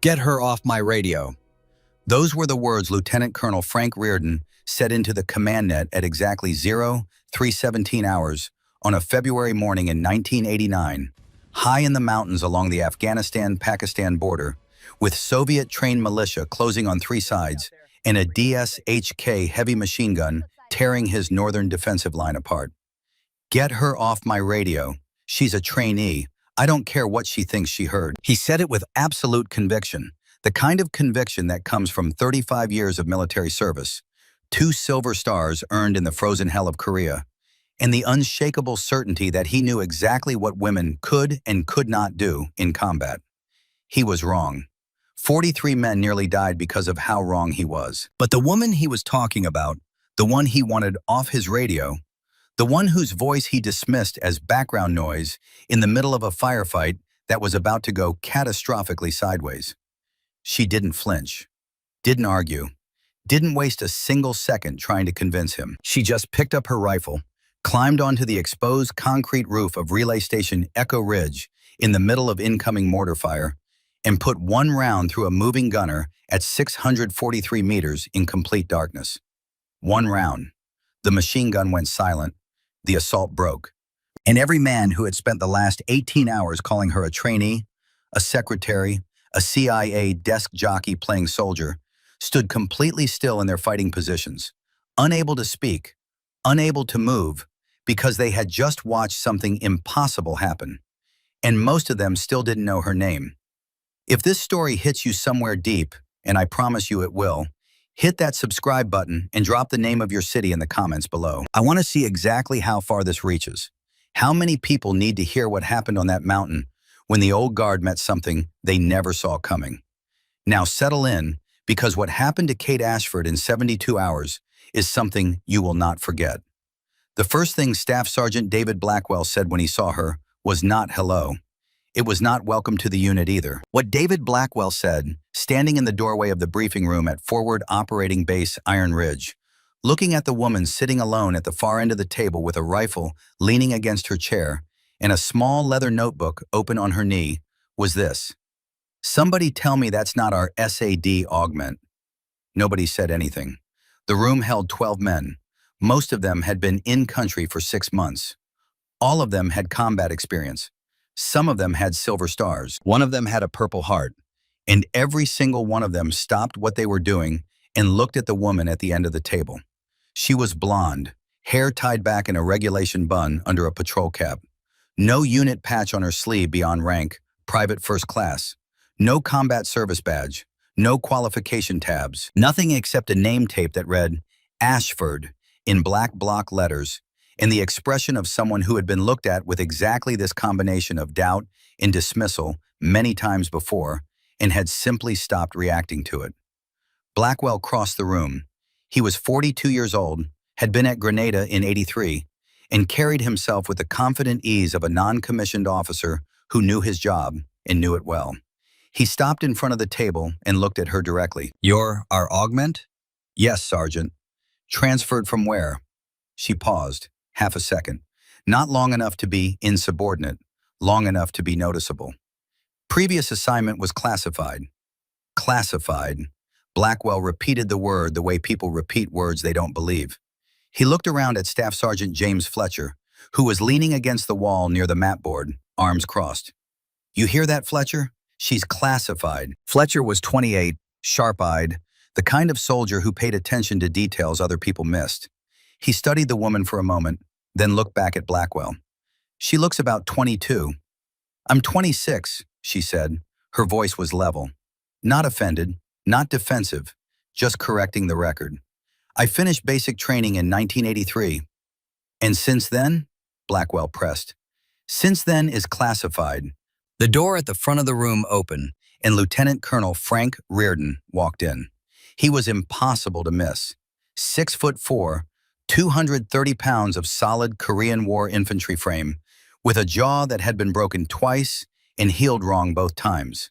Get her off my radio. Those were the words Lieutenant Colonel Frank Reardon said into the command net at exactly 0317 hours on a February morning in 1989, high in the mountains along the Afghanistan-Pakistan border, with Soviet-trained militia closing on three sides and a DSHK heavy machine gun tearing his northern defensive line apart. Get her off my radio. She's a trainee. I don't care what she thinks she heard. He said it with absolute conviction, the kind of conviction that comes from 35 years of military service, 2 silver stars earned in the frozen hell of Korea, and the unshakable certainty that he knew exactly what women could and could not do in combat. He was wrong. 43 men nearly died because of how wrong he was. But the woman he was talking about, the one he wanted off his radio, the one whose voice he dismissed as background noise in the middle of a firefight that was about to go catastrophically sideways. She didn't flinch, didn't argue, didn't waste a single second trying to convince him. She just picked up her rifle, climbed onto the exposed concrete roof of Relay Station Echo Ridge in the middle of incoming mortar fire, and put one round through a moving gunner at 643 meters in complete darkness. One round. The machine gun went silent. The assault broke. And every man who had spent the last 18 hours calling her a trainee, a secretary, a CIA desk jockey playing soldier, stood completely still in their fighting positions, unable to speak, unable to move, because they had just watched something impossible happen. And most of them still didn't know her name. If this story hits you somewhere deep, and I promise you it will, hit that subscribe button and drop the name of your city in the comments below. I want to see exactly how far this reaches. How many people need to hear what happened on that mountain when the old guard met something they never saw coming? Now settle in, because what happened to Kate Ashford in 72 hours is something you will not forget. The first thing Staff Sergeant David Blackwell said when he saw her was not hello. It was not welcome to the unit either. What David Blackwell said, standing in the doorway of the briefing room at Forward Operating Base Iron Ridge, looking at the woman sitting alone at the far end of the table with a rifle leaning against her chair and a small leather notebook open on her knee, was this: "Somebody tell me that's not our SAD augment." Nobody said anything. The room held 12 men. Most of them had been in country for 6 months. All of them had combat experience. Some of them had silver stars. One of them had a Purple Heart. And every single one of them stopped what they were doing and looked at the woman at the end of the table. She was blonde, hair tied back in a regulation bun under a patrol cap. No unit patch on her sleeve beyond rank, private first class. No combat service badge. No qualification tabs. Nothing except a name tape that read Ashford in black block letters, and the expression of someone who had been looked at with exactly this combination of doubt and dismissal many times before and had simply stopped reacting to it. Blackwell crossed the room. He was 42 years old, had been at Grenada in '83, and carried himself with the confident ease of a non-commissioned officer who knew his job and knew it well. He stopped in front of the table and looked at her directly. "You're our augment?" "Yes, Sergeant." "Transferred from where?" She paused. Half a second. Not long enough to be insubordinate, long enough to be noticeable. "Previous assignment was classified." Classified. Blackwell repeated the word the way people repeat words they don't believe. He looked around at Staff Sergeant James Fletcher, who was leaning against the wall near the map board, arms crossed. "You hear that, Fletcher? She's classified." Fletcher was 28, sharp-eyed, the kind of soldier who paid attention to details other people missed. He studied the woman for a moment, then looked back at Blackwell. "She looks about 22. "I'm 26, she said. Her voice was level. Not offended, not defensive, just correcting the record. "I finished basic training in 1983. "And since then?" Blackwell pressed. "Since then is classified." The door at the front of the room opened, and Lieutenant Colonel Frank Reardon walked in. He was impossible to miss. 6'4", 230 pounds of solid Korean War infantry frame, with a jaw that had been broken twice and healed wrong both times,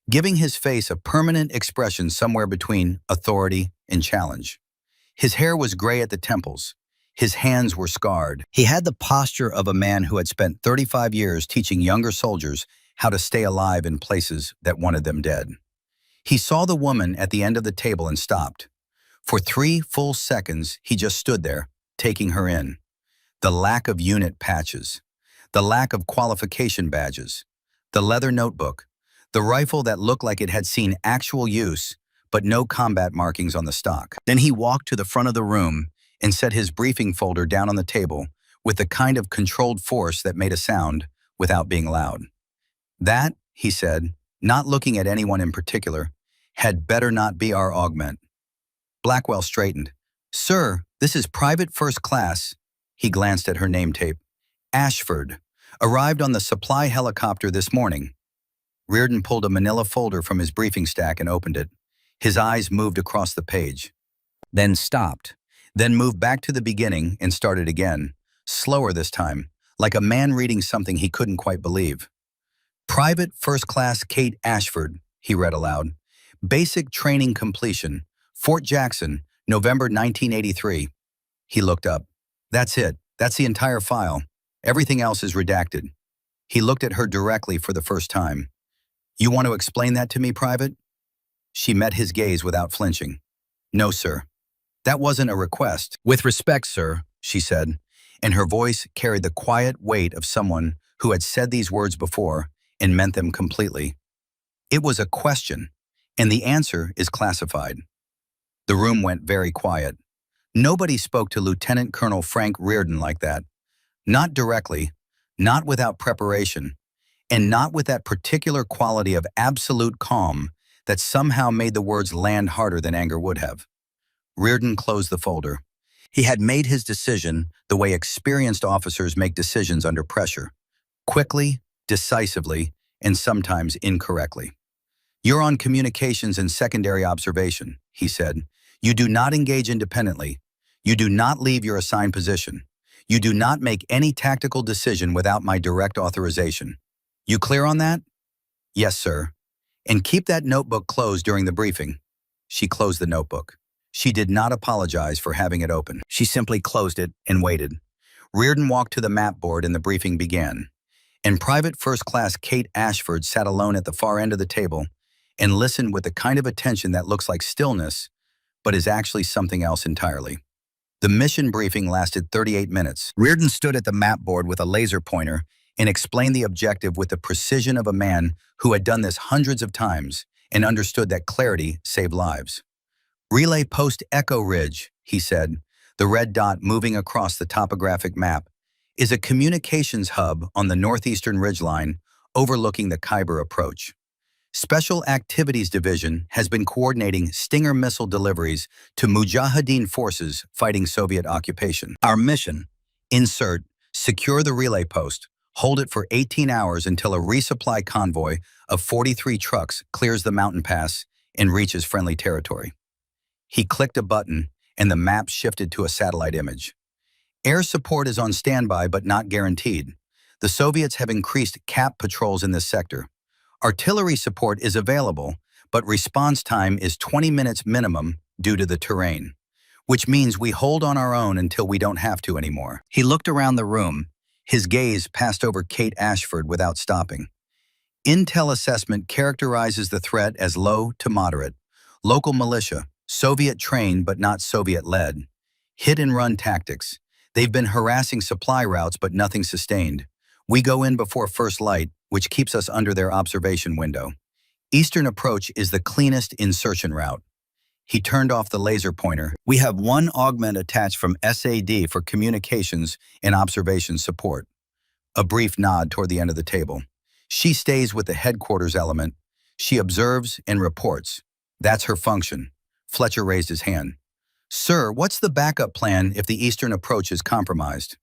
giving his face a permanent expression somewhere between authority and challenge. His hair was gray at the temples. His hands were scarred. He had the posture of a man who had spent 35 years teaching younger soldiers how to stay alive in places that wanted them dead. He saw the woman at the end of the table and stopped. For 3 full seconds, he just stood there, taking her in. The lack of unit patches, the lack of qualification badges, the leather notebook, the rifle that looked like it had seen actual use, but no combat markings on the stock. Then he walked to the front of the room and set his briefing folder down on the table with the kind of controlled force that made a sound without being loud. That, he said, not looking at anyone in particular, had better not be our augment. Blackwell straightened. Sir, this is Private First Class. He glanced at her name tape. Ashford. Arrived on the supply helicopter this morning. Reardon pulled a manila folder from his briefing stack and opened it. His eyes moved across the page. Then stopped. Then moved back to the beginning and started again. Slower this time, like a man reading something he couldn't quite believe. Private First Class Kate Ashford, he read aloud. Basic training completion. Fort Jackson, November 1983. He looked up. That's it. That's the entire file. Everything else is redacted. He looked at her directly for the first time. You want to explain that to me, Private? She met his gaze without flinching. No, sir. That wasn't a request. With respect, sir, she said, and her voice carried the quiet weight of someone who had said these words before and meant them completely. It was a question, and the answer is classified. The room went very quiet. Nobody spoke to Lieutenant Colonel Frank Reardon like that. Not directly, not without preparation, and not with that particular quality of absolute calm that somehow made the words land harder than anger would have. Reardon closed the folder. He had made his decision the way experienced officers make decisions under pressure. Quickly, decisively, and sometimes incorrectly. You're on communications and secondary observation, he said. You do not engage independently. You do not leave your assigned position. You do not make any tactical decision without my direct authorization. You clear on that? Yes, sir. And keep that notebook closed during the briefing. She closed the notebook. She did not apologize for having it open. She simply closed it and waited. Reardon walked to the map board and the briefing began. And Private First Class Kate Ashford sat alone at the far end of the table and listened with the kind of attention that looks like stillness, but is actually something else entirely. The mission briefing lasted 38 minutes. Reardon stood at the map board with a laser pointer and explained the objective with the precision of a man who had done this hundreds of times and understood that clarity saved lives. Relay Post Echo Ridge, he said, the red dot moving across the topographic map, is a communications hub on the northeastern ridgeline overlooking the Khyber approach. Special Activities Division has been coordinating Stinger missile deliveries to Mujahideen forces fighting Soviet occupation. Our mission: insert, secure the relay post, hold it for 18 hours until a resupply convoy of 43 trucks clears the mountain pass and reaches friendly territory. He clicked a button and the map shifted to a satellite image. Air support is on standby but not guaranteed. The Soviets have increased CAP patrols in this sector. Artillery support is available, but response time is 20 minutes minimum due to the terrain, which means we hold on our own until we don't have to anymore. He looked around the room. His gaze passed over Kate Ashford without stopping. Intel assessment characterizes the threat as low to moderate. Local militia, Soviet-trained but not Soviet-led. Hit-and-run tactics. They've been harassing supply routes but nothing sustained. We go in before first light, which keeps us under their observation window. Eastern approach is the cleanest insertion route. He turned off the laser pointer. We have one augment attached from SAD for communications and observation support. A brief nod toward the end of the table. She stays with the headquarters element. She observes and reports. That's her function. Fletcher raised his hand. Sir, what's the backup plan if the eastern approach is compromised?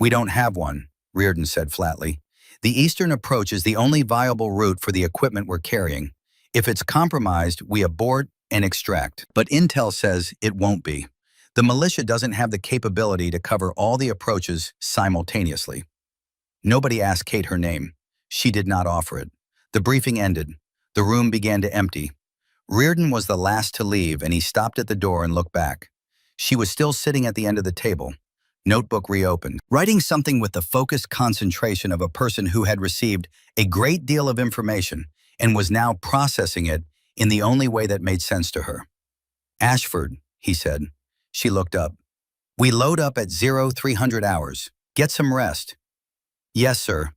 We don't have one, Reardon said flatly. The eastern approach is the only viable route for the equipment we're carrying. If it's compromised, we abort and extract. But Intel says it won't be. The militia doesn't have the capability to cover all the approaches simultaneously. Nobody asked Kate her name. She did not offer it. The briefing ended. The room began to empty. Reardon was the last to leave, and he stopped at the door and looked back. She was still sitting at the end of the table. Notebook reopened, writing something with the focused concentration of a person who had received a great deal of information and was now processing it in the only way that made sense to her. "Ashford," he said. She looked up. "We load up at 0300 hours. Get some rest." "Yes, sir."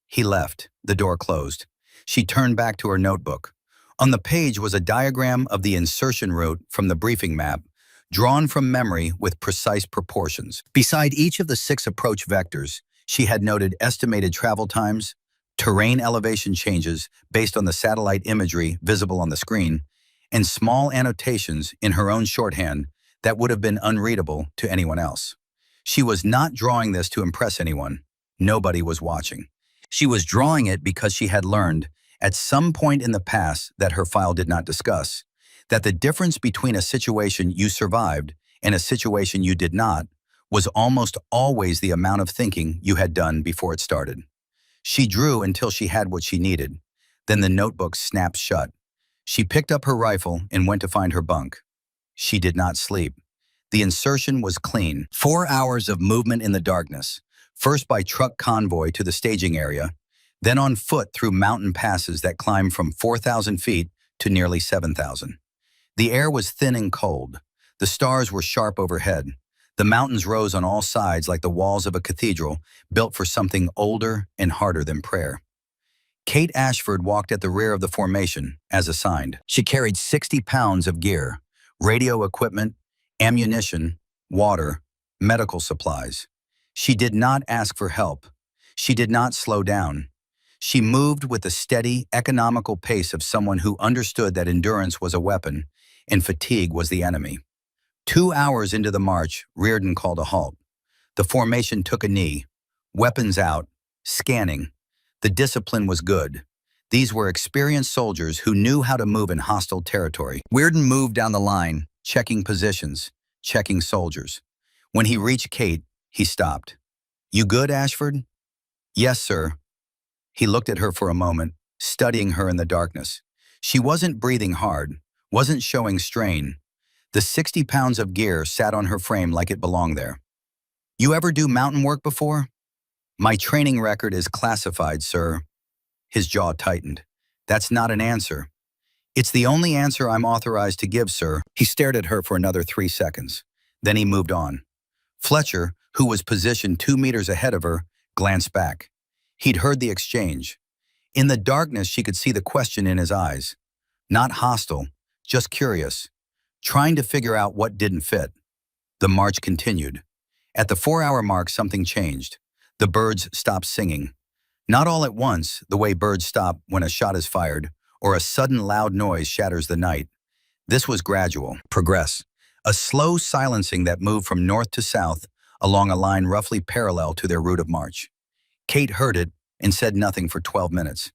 He left. The door closed. She turned back to her notebook. On the page was a diagram of the insertion route from the briefing map, drawn from memory with precise proportions. Beside each of the 6 approach vectors, she had noted estimated travel times, terrain elevation changes based on the satellite imagery visible on the screen, and small annotations in her own shorthand that would have been unreadable to anyone else. She was not drawing this to impress anyone. Nobody was watching. She was drawing it because she had learned, at some point in the past that her file did not discuss, that the difference between a situation you survived and a situation you did not was almost always the amount of thinking you had done before it started. She drew until she had what she needed. Then the notebook snapped shut. She picked up her rifle and went to find her bunk. She did not sleep. The insertion was clean. 4 hours of movement in the darkness, first by truck convoy to the staging area, then on foot through mountain passes that climb from 4,000 feet to nearly 7,000. The air was thin and cold. The stars were sharp overhead. The mountains rose on all sides like the walls of a cathedral built for something older and harder than prayer. Kate Ashford walked at the rear of the formation, as assigned. She carried 60 pounds of gear, radio equipment, ammunition, water, medical supplies. She did not ask for help. She did not slow down. She moved with the steady, economical pace of someone who understood that endurance was a weapon and fatigue was the enemy. 2 hours into the march, Reardon called a halt. The formation took a knee, weapons out, scanning. The discipline was good. These were experienced soldiers who knew how to move in hostile territory. Reardon moved down the line, checking positions, checking soldiers. When he reached Kate, he stopped. "You good, Ashford?" "Yes, sir." He looked at her for a moment, studying her in the darkness. She wasn't breathing hard, wasn't showing strain. The 60 pounds of gear sat on her frame like it belonged there. "You ever do mountain work before?" "My training record is classified, sir." His jaw tightened. "That's not an answer." "It's the only answer I'm authorized to give, sir." He stared at her for another 3 seconds. Then he moved on. Fletcher, who was positioned 2 meters ahead of her, glanced back. He'd heard the exchange. In the darkness, she could see the question in his eyes. Not hostile, just curious, trying to figure out what didn't fit. The march continued. At the 4-hour mark, something changed. The birds stopped singing. Not all at once, the way birds stop when a shot is fired, or a sudden loud noise shatters the night. This was gradual, progress, a slow silencing that moved from north to south along a line roughly parallel to their route of march. Kate heard it and said nothing for 12 minutes.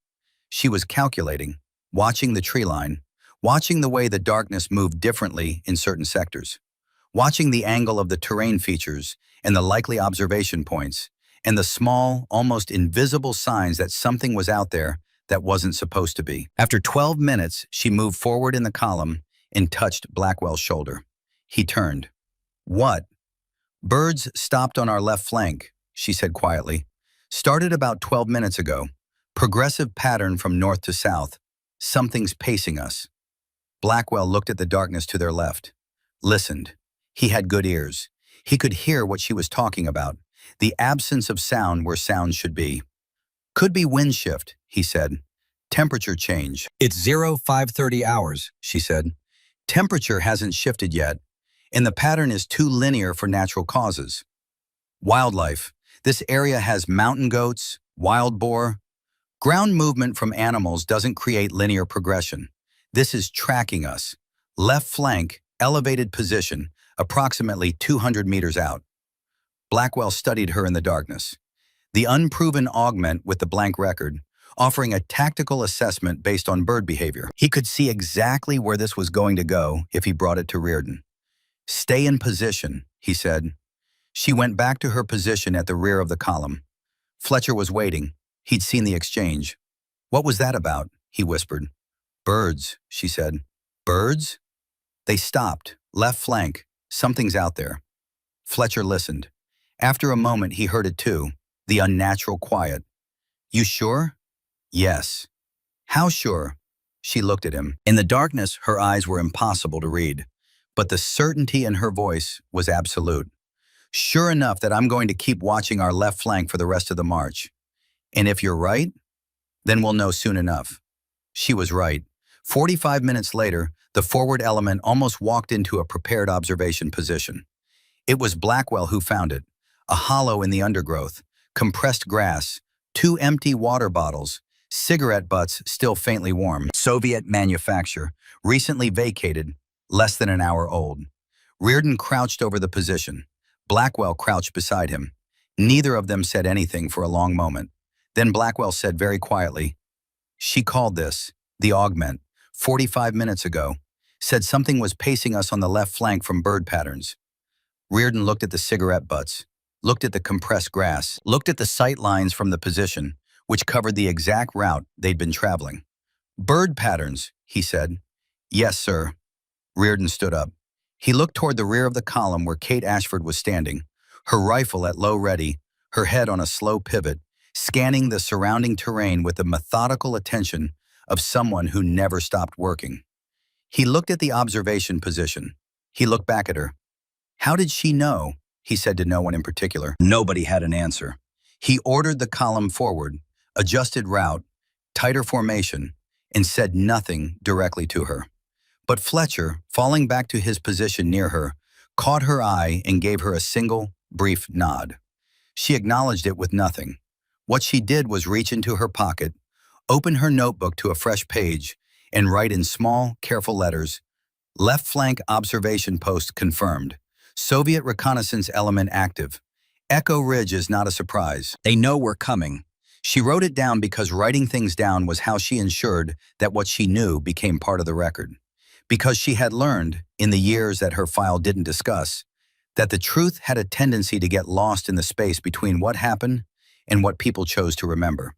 She was calculating, watching the tree line, watching the way the darkness moved differently in certain sectors, watching the angle of the terrain features and the likely observation points, and the small, almost invisible signs that something was out there that wasn't supposed to be. After 12 minutes, she moved forward in the column and touched Blackwell's shoulder. He turned. "What?" "Birds stopped on our left flank," she said quietly. "Started about 12 minutes ago. Progressive pattern from north to south. Something's pacing us." Blackwell looked at the darkness to their left. Listened. He had good ears. He could hear what she was talking about, the absence of sound where sound should be. "Could be wind shift," he said. "Temperature change." "It's 0530 hours," she said. "Temperature hasn't shifted yet, and the pattern is too linear for natural causes." "Wildlife. This area has mountain goats, wild boar. Ground movement from animals doesn't create linear progression. This is tracking us. Left flank, elevated position, approximately 200 meters out." Blackwell studied her in the darkness. The unproven augment with the blank record, offering a tactical assessment based on bird behavior. He could see exactly where this was going to go if he brought it to Reardon. "Stay in position," he said. She went back to her position at the rear of the column. Fletcher was waiting. He'd seen the exchange. "What was that about?" he whispered. "Birds," she said. "Birds?" They stopped. "Left flank. Something's out there." Fletcher listened. After a moment, he heard it too, the unnatural quiet. "You sure?" "Yes." "How sure?" She looked at him. In the darkness, her eyes were impossible to read, but the certainty in her voice was absolute. Sure enough that I'm going to keep watching our left flank for the rest of the march. And if you're right, then we'll know soon enough. She was right. 45 minutes later, the forward element almost walked into a prepared observation position. It was Blackwell who found it, a hollow in the undergrowth, compressed grass, 2 empty water bottles, cigarette butts still faintly warm. Soviet manufacture, recently vacated, less than an hour old. Reardon crouched over the position. Blackwell crouched beside him. Neither of them said anything for a long moment. Then Blackwell said very quietly, "She called this, the augment, 45 minutes ago. Said something was pacing us on the left flank from bird patterns." Reardon looked at the cigarette butts, looked at the compressed grass, looked at the sight lines from the position, which covered the exact route they'd been traveling. "Bird patterns," he said. "Yes, sir." Reardon stood up. He looked toward the rear of the column where Kate Ashford was standing, her rifle at low ready, her head on a slow pivot, scanning the surrounding terrain with the methodical attention of someone who never stopped working. He looked at the observation position. He looked back at her. "How did she know?" he said to no one in particular. Nobody had an answer. He ordered the column forward, adjusted route, tighter formation, and said nothing directly to her. But Fletcher, falling back to his position near her, caught her eye and gave her a single, brief nod. She acknowledged it with nothing. What she did was reach into her pocket, open her notebook to a fresh page, and write in small, careful letters, "Left flank observation post confirmed. Soviet reconnaissance element active. Echo Ridge is not a surprise. They know we're coming." She wrote it down because writing things down was how she ensured that what she knew became part of the record. Because she had learned, in the years that her file didn't discuss, that the truth had a tendency to get lost in the space between what happened and what people chose to remember.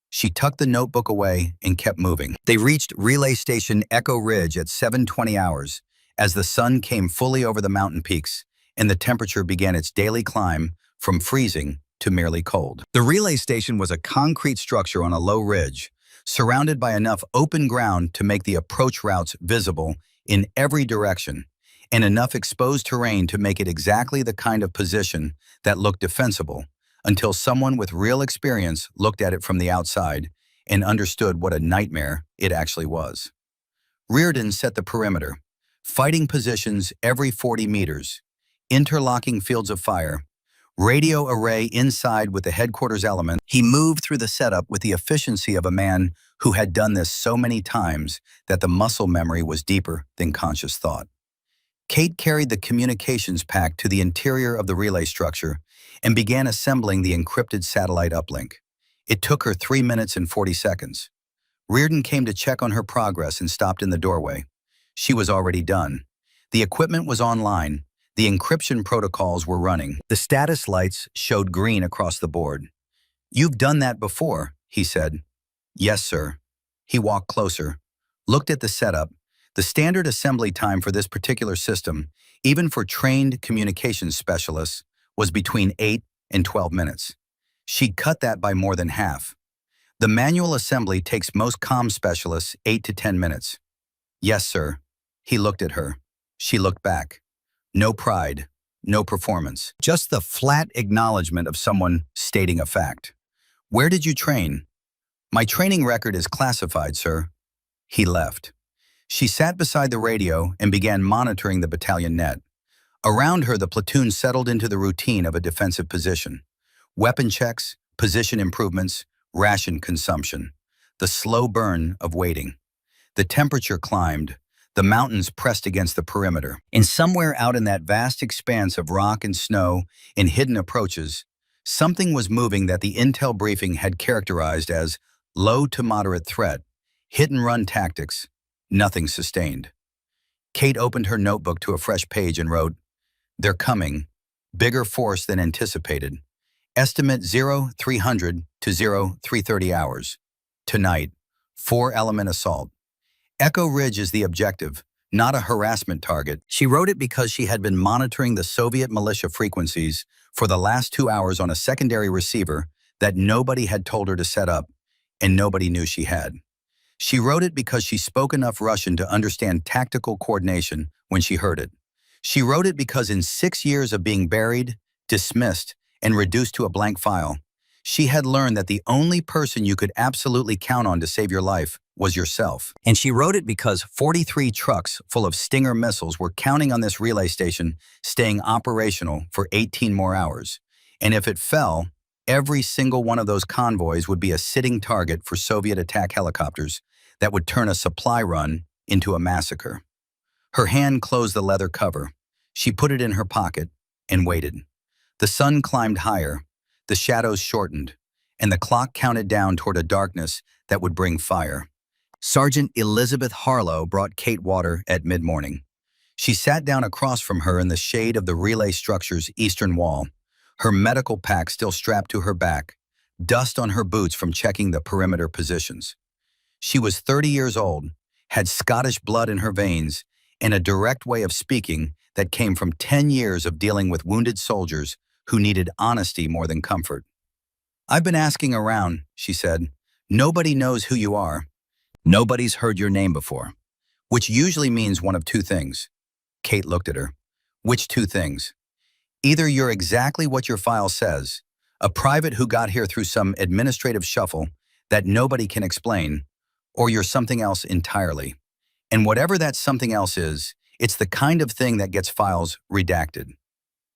She tucked the notebook away and kept moving. They reached Relay Station Echo Ridge at 7:20 hours as the sun came fully over the mountain peaks and the temperature began its daily climb from freezing to merely cold. The relay station was a concrete structure on a low ridge, surrounded by enough open ground to make the approach routes visible in every direction, and enough exposed terrain to make it exactly the kind of position that looked defensible, until someone with real experience looked at it from the outside and understood what a nightmare it actually was. Reardon set the perimeter, fighting positions every 40 meters, interlocking fields of fire, radio array inside with the headquarters element. He moved through the setup with the efficiency of a man who had done this so many times that the muscle memory was deeper than conscious thought. Kate carried the communications pack to the interior of the relay structure and began assembling the encrypted satellite uplink. It took her 3 minutes and 40 seconds. Reardon came to check on her progress and stopped in the doorway. She was already done. The equipment was online. The encryption protocols were running. The status lights showed green across the board. "You've done that before," he said. "Yes, sir." He walked closer, looked at the setup. The standard assembly time for this particular system, even for trained communications specialists, was between 8 and 12 minutes. She'd cut that by more than half. The manual assembly takes most comm specialists 8 to 10 minutes. "Yes, sir." He looked at her. She looked back. No pride, no performance, just the flat acknowledgement of someone stating a fact. "Where did you train?" "My training record is classified, sir." He left. She sat beside the radio and began monitoring the battalion net. Around her, the platoon settled into the routine of a defensive position. Weapon checks, position improvements, ration consumption. The slow burn of waiting. The temperature climbed. The mountains pressed against the perimeter. And somewhere out in that vast expanse of rock and snow and hidden approaches, something was moving that the intel briefing had characterized as low to moderate threat, hit-and-run tactics, nothing sustained. Kate opened her notebook to a fresh page and wrote, "They're coming. Bigger force than anticipated. Estimate 0300 to 0330 hours. Tonight, 4-element assault. Echo Ridge is the objective, not a harassment target." She wrote it because she had been monitoring the Soviet militia frequencies for the last 2 hours on a secondary receiver that nobody had told her to set up, and nobody knew she had. She wrote it because she spoke enough Russian to understand tactical coordination when she heard it. She wrote it because in 6 years of being buried, dismissed, and reduced to a blank file, she had learned that the only person you could absolutely count on to save your life was yourself. And she wrote it because 43 trucks full of Stinger missiles were counting on this relay station staying operational for 18 more hours. And if it fell, every single one of those convoys would be a sitting target for Soviet attack helicopters that would turn a supply run into a massacre. Her hand closed the leather cover. She put it in her pocket and waited. The sun climbed higher, the shadows shortened, and the clock counted down toward a darkness that would bring fire. Sergeant Elizabeth Harlow brought Kate water at mid-morning. She sat down across from her in the shade of the relay structure's eastern wall, her medical pack still strapped to her back, dust on her boots from checking the perimeter positions. She was 30 years old, had Scottish blood in her veins, and a direct way of speaking that came from 10 years of dealing with wounded soldiers who needed honesty more than comfort. "I've been asking around," she said. "Nobody knows who you are. Nobody's heard your name before." Which usually means one of two things. Kate looked at her. Which two things? Either you're exactly what your file says, a private who got here through some administrative shuffle that nobody can explain, or you're something else entirely. And whatever that something else is, it's the kind of thing that gets files redacted.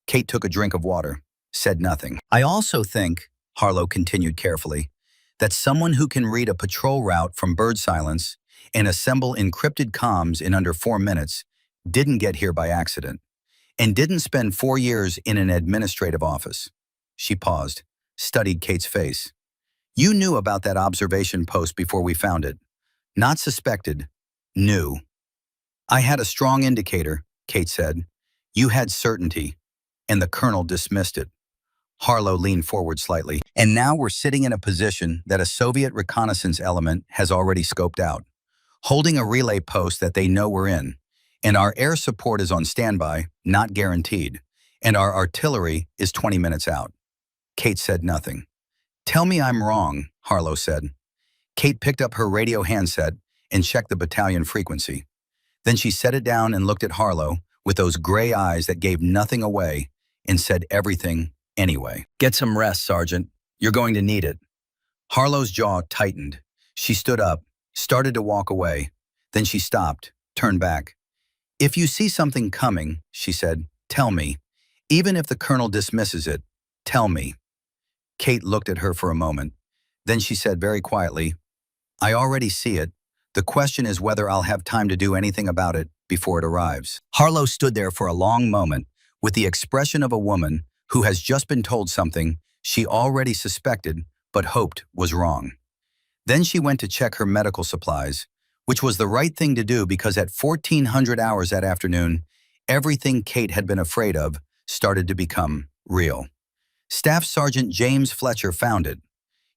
Kate took a drink of water, said nothing. "I also think," Harlow continued carefully, "that someone who can read a patrol route from bird silence and assemble encrypted comms in under 4 minutes didn't get here by accident, and didn't spend 4 years in an administrative office." She paused, studied Kate's face. "You knew about that observation post before we found it. Not suspected, knew." "I had a strong indicator," Kate said. "You had certainty, and the colonel dismissed it." Harlow leaned forward slightly. "And now we're sitting in a position that a Soviet reconnaissance element has already scoped out, holding a relay post that they know we're in. And our air support is on standby, not guaranteed. And our artillery is 20 minutes out." Kate said nothing. "Tell me I'm wrong," Harlow said. Kate picked up her radio handset and checked the battalion frequency. Then she set it down and looked at Harlow with those gray eyes that gave nothing away and said everything anyway. "Get some rest, Sergeant. You're going to need it." Harlow's jaw tightened. She stood up, started to walk away. Then she stopped, turned back. "If you see something coming," she said, "tell me. Even if the colonel dismisses it, tell me." Kate looked at her for a moment. Then she said very quietly, "I already see it. The question is whether I'll have time to do anything about it before it arrives." Harlow stood there for a long moment with the expression of a woman who has just been told something she already suspected but hoped was wrong. Then she went to check her medical supplies, which was the right thing to do because at 1400 hours that afternoon, everything Kate had been afraid of started to become real. Staff Sergeant James Fletcher found it.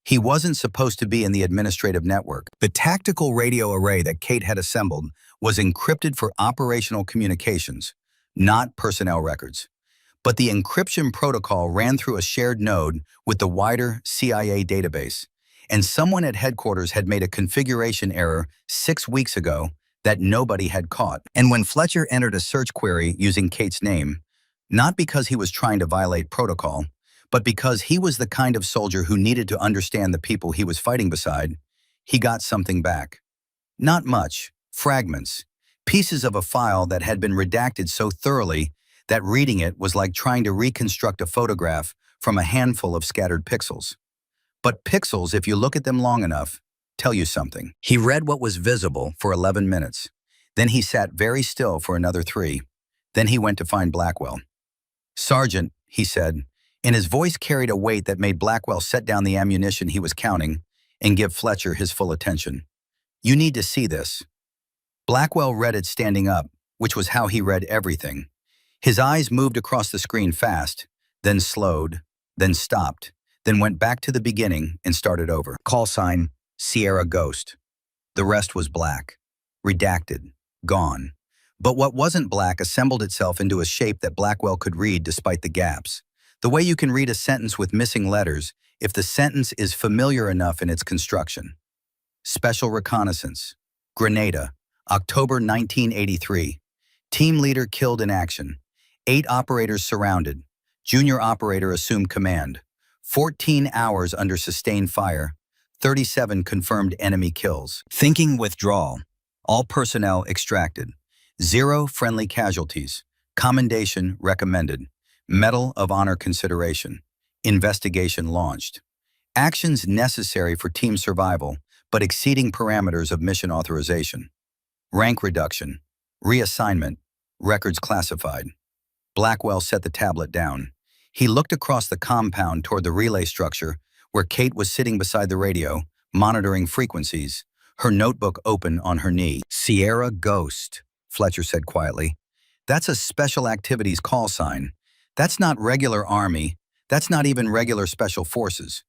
He wasn't supposed to be in the administrative network. The tactical radio array that Kate had assembled was encrypted for operational communications, not personnel records. But the encryption protocol ran through a shared node with the wider CIA database, and someone at headquarters had made a configuration error 6 weeks ago that nobody had caught. And when Fletcher entered a search query using Kate's name, not because he was trying to violate protocol, but because he was the kind of soldier who needed to understand the people he was fighting beside, he got something back. Not much, fragments, pieces of a file that had been redacted so thoroughly that reading it was like trying to reconstruct a photograph from a handful of scattered pixels. But pixels, if you look at them long enough, tell you something. He read what was visible for 11 minutes. Then he sat very still for another 3. Then he went to find Blackwell. "Sergeant," he said, and his voice carried a weight that made Blackwell set down the ammunition he was counting and give Fletcher his full attention. "You need to see this." Blackwell read it standing up, which was how he read everything. His eyes moved across the screen fast, then slowed, then stopped, then went back to the beginning and started over. Call sign, Sierra Ghost. The rest was black, redacted, gone. But what wasn't black assembled itself into a shape that Blackwell could read despite the gaps. The way you can read a sentence with missing letters if the sentence is familiar enough in its construction. Special Reconnaissance. Grenada, October 1983. Team leader killed in action. 8 operators surrounded. Junior operator assumed command. 14 hours under sustained fire. 37 confirmed enemy kills. Thinking withdrawal. All personnel extracted. 0 friendly casualties. Commendation recommended. Medal of Honor consideration. Investigation launched. Actions necessary for team survival, but exceeding parameters of mission authorization. Rank reduction. Reassignment. Records classified. Blackwell set the tablet down. He looked across the compound toward the relay structure where Kate was sitting beside the radio, monitoring frequencies, her notebook open on her knee. Sierra Ghost, Fletcher said quietly. That's a special activities call sign. That's not regular Army. That's not even regular Special Forces.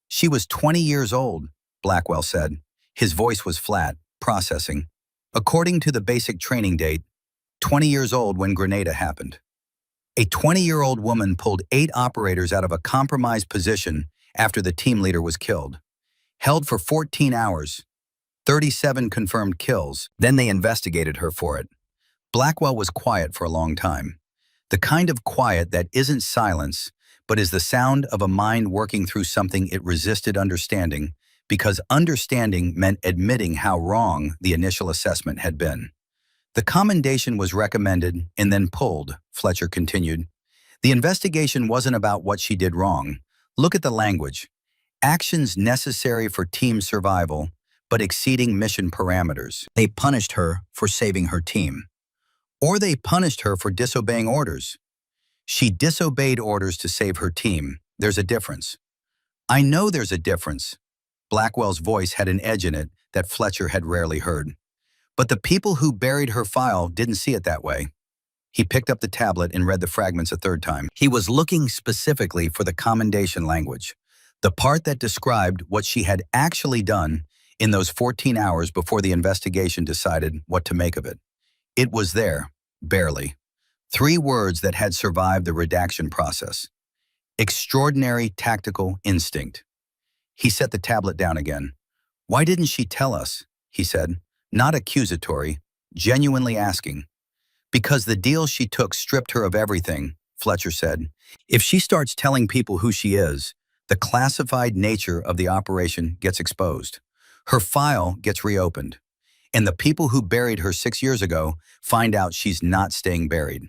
She was 20 years old, Blackwell said. His voice was flat, processing. According to the basic training date, 20 years old when Grenada happened. A 20-year-old woman pulled 8 operators out of a compromised position after the team leader was killed. Held for 14 hours, 37 confirmed kills, then they investigated her for it. Blackwell was quiet for a long time. The kind of quiet that isn't silence, but is the sound of a mind working through something it resisted understanding, because understanding meant admitting how wrong the initial assessment had been. The commendation was recommended and then pulled, Fletcher continued. The investigation wasn't about what she did wrong. Look at the language. Actions necessary for team survival, but exceeding mission parameters. They punished her for saving her team. Or they punished her for disobeying orders. She disobeyed orders to save her team. There's a difference. I know there's a difference. Blackwell's voice had an edge in it that Fletcher had rarely heard. But the people who buried her file didn't see it that way. He picked up the tablet and read the fragments a third time. He was looking specifically for the commendation language, the part that described what she had actually done in those 14 hours before the investigation decided what to make of it. It was there, barely. 3 words that had survived the redaction process. Extraordinary tactical instinct. He set the tablet down again. Why didn't she tell us? He said, not accusatory, genuinely asking. Because the deal she took stripped her of everything, Fletcher said. If she starts telling people who she is, the classified nature of the operation gets exposed. Her file gets reopened. And the people who buried her 6 years ago find out she's not staying buried.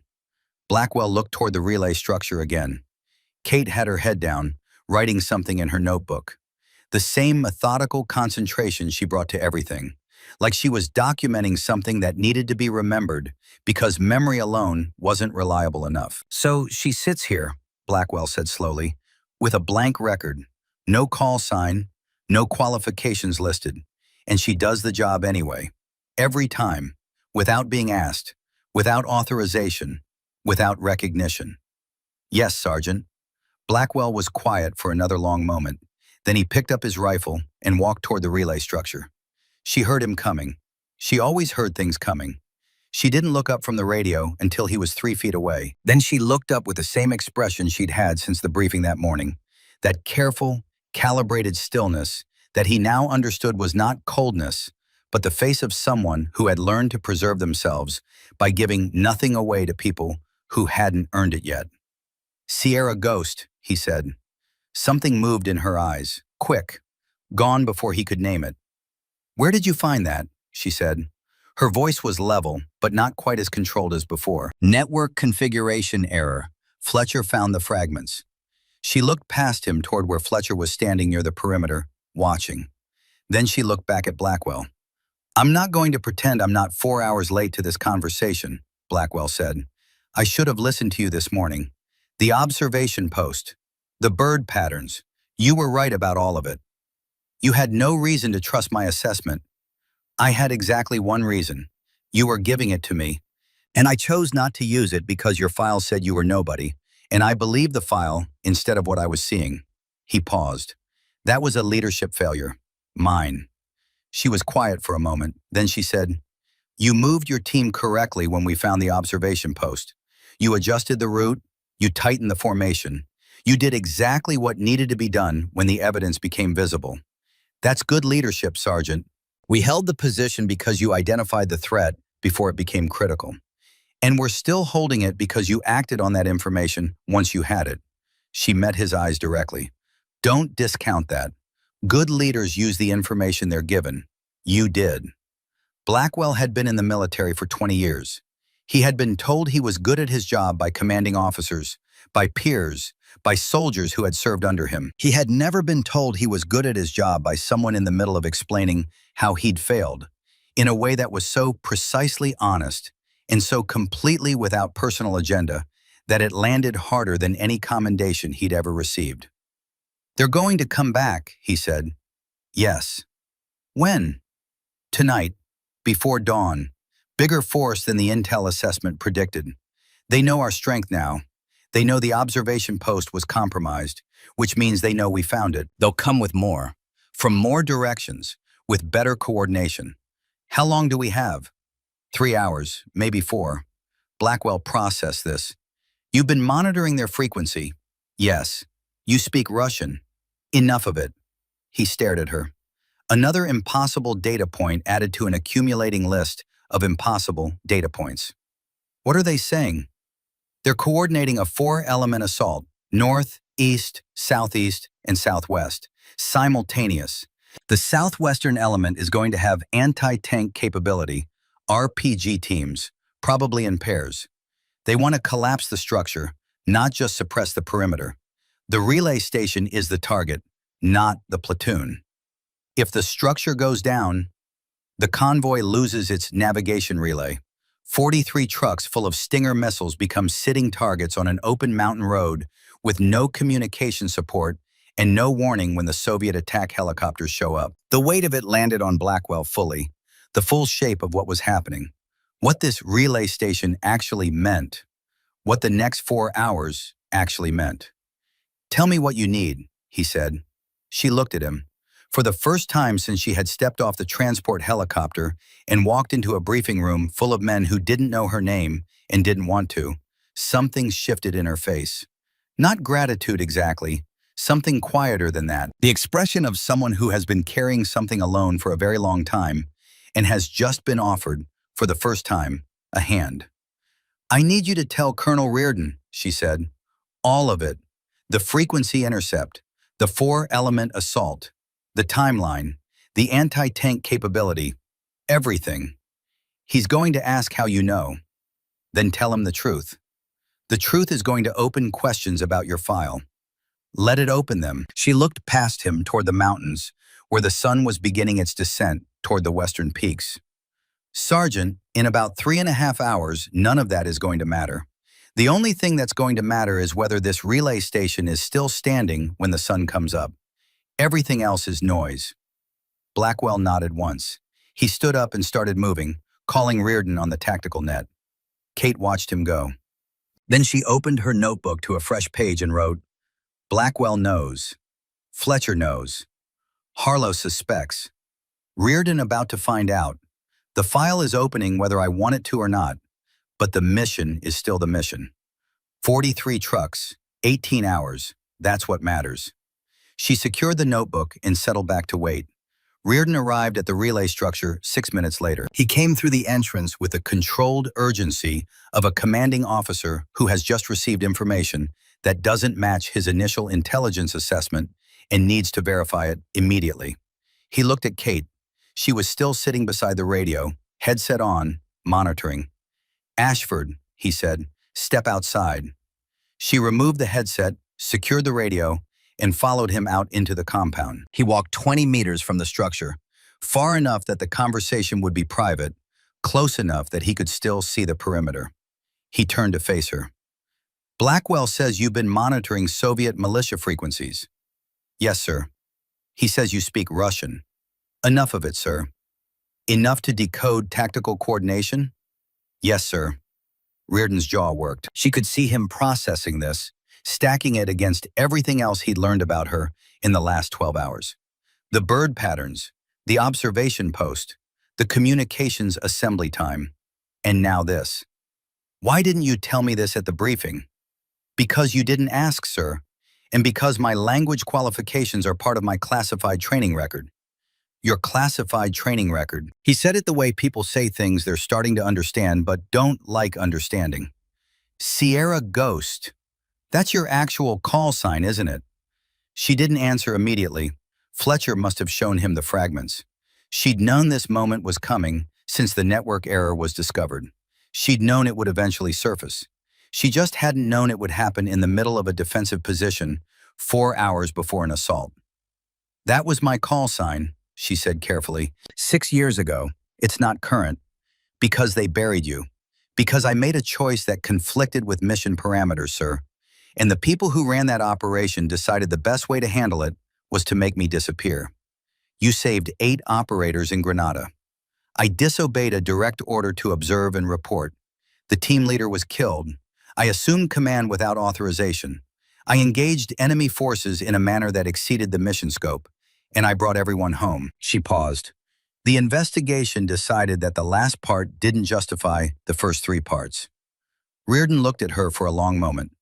Blackwell looked toward the relay structure again. Kate had her head down, writing something in her notebook. The same methodical concentration she brought to everything, like she was documenting something that needed to be remembered because memory alone wasn't reliable enough. So she sits here, Blackwell said slowly, with a blank record, no call sign, no qualifications listed, and she does the job anyway. Every time, without being asked, without authorization, without recognition. Yes, Sergeant. Blackwell was quiet for another long moment. Then he picked up his rifle and walked toward the relay structure. She heard him coming. She always heard things coming. She didn't look up from the radio until he was 3 feet away. Then she looked up with the same expression she'd had since the briefing that morning. That careful, calibrated stillness that he now understood was not coldness, but the face of someone who had learned to preserve themselves by giving nothing away to people who hadn't earned it yet. Sierra Ghost, he said. Something moved in her eyes, quick, gone before he could name it. Where did you find that? She said. Her voice was level, but not quite as controlled as before. Network configuration error. Fletcher found the fragments. She looked past him toward where Fletcher was standing near the perimeter, watching. Then she looked back at Blackwell. I'm not going to pretend I'm not 4 hours late to this conversation, Blackwell said. I should have listened to you this morning. The observation post, the bird patterns, you were right about all of it. You had no reason to trust my assessment. I had exactly one reason. You were giving it to me, and I chose not to use it because your file said you were nobody, and I believed the file instead of what I was seeing. He paused. That was a leadership failure. Mine. She was quiet for a moment. Then she said, you moved your team correctly when we found the observation post. You adjusted the route. You tightened the formation. You did exactly what needed to be done when the evidence became visible. That's good leadership, Sergeant. We held the position because you identified the threat before it became critical. And we're still holding it because you acted on that information once you had it. She met his eyes directly. Don't discount that. Good leaders use the information they're given. You did. Blackwell had been in the military for 20 years. He had been told he was good at his job by commanding officers, by peers, by soldiers who had served under him. He had never been told he was good at his job by someone in the middle of explaining how he'd failed, in a way that was so precisely honest and so completely without personal agenda that it landed harder than any commendation he'd ever received. They're going to come back, he said. Yes. When? Tonight, before dawn. Bigger force than the intel assessment predicted. They know our strength now. They know the observation post was compromised, which means they know we found it. They'll come with more, from more directions, with better coordination. How long do we have? 3 hours, maybe 4. Blackwell processed this. You've been monitoring their frequency. Yes. You speak Russian. Enough of it. He stared at her. Another impossible data point added to an accumulating list of impossible data points. What are they saying? They're coordinating a 4-element assault, north, east, southeast, and southwest, simultaneous. The southwestern element is going to have anti-tank capability, RPG teams, probably in pairs. They want to collapse the structure, not just suppress the perimeter. The relay station is the target, not the platoon. If the structure goes down, the convoy loses its navigation relay. 43 trucks full of Stinger missiles become sitting targets on an open mountain road with no communication support and no warning when the Soviet attack helicopters show up. The weight of it landed on Blackwell fully, the full shape of what was happening, what this relay station actually meant, what the next 4 hours actually meant. Tell me what you need, he said. She looked at him. For the first time since she had stepped off the transport helicopter and walked into a briefing room full of men who didn't know her name and didn't want to, something shifted in her face. Not gratitude exactly, something quieter than that. The expression of someone who has been carrying something alone for a very long time and has just been offered, for the first time, a hand. I need you to tell Colonel Reardon, she said. All of it. The frequency intercept, the 4-element assault, the timeline, the anti-tank capability, everything. He's going to ask how you know. Then tell him the truth. The truth is going to open questions about your file. Let it open them. She looked past him toward the mountains, where the sun was beginning its descent toward the western peaks. Sergeant, in about 3.5 hours, none of that is going to matter. The only thing that's going to matter is whether this relay station is still standing when the sun comes up. Everything else is noise. Blackwell nodded once. He stood up and started moving, calling Reardon on the tactical net. Kate watched him go. Then she opened her notebook to a fresh page and wrote, Blackwell knows. Fletcher knows. Harlow suspects. Reardon about to find out. The file is opening whether I want it to or not, but the mission is still the mission. 43 trucks, 18 hours, that's what matters. She secured the notebook and settled back to wait. Reardon arrived at the relay structure 6 minutes later. He came through the entrance with the controlled urgency of a commanding officer who has just received information that doesn't match his initial intelligence assessment and needs to verify it immediately. He looked at Kate. She was still sitting beside the radio, headset on, monitoring. Ashford, he said, step outside. She removed the headset, secured the radio, and followed him out into the compound. He walked 20 meters from the structure, far enough that the conversation would be private, close enough that he could still see the perimeter. He turned to face her. Blackwell says you've been monitoring Soviet militia frequencies. Yes, sir. He says you speak Russian. Enough of it, sir. Enough to decode tactical coordination? Yes, sir. Reardon's jaw worked. She could see him processing this, stacking it against everything else he'd learned about her in the last 12 hours. The bird patterns, the observation post, the communications assembly time, and now this. Why didn't you tell me this at the briefing? Because you didn't ask, sir, and because my language qualifications are part of my classified training record. Your classified training record. He said it the way people say things they're starting to understand but don't like understanding. Sierra Ghost. That's your actual call sign, isn't it? She didn't answer immediately. Fletcher must have shown him the fragments. She'd known this moment was coming since the network error was discovered. She'd known it would eventually surface. She just hadn't known it would happen in the middle of a defensive position 4 hours before an assault. That was my call sign, she said carefully. 6 years ago. It's not current. Because they buried you. Because I made a choice that conflicted with mission parameters, sir. And the people who ran that operation decided the best way to handle it was to make me disappear. You saved 8 operators in Grenada. I disobeyed a direct order to observe and report. The team leader was killed. I assumed command without authorization. I engaged enemy forces in a manner that exceeded the mission scope, and I brought everyone home. She paused. The investigation decided that the last part didn't justify the first 3 parts. Reardon looked at her for a long moment.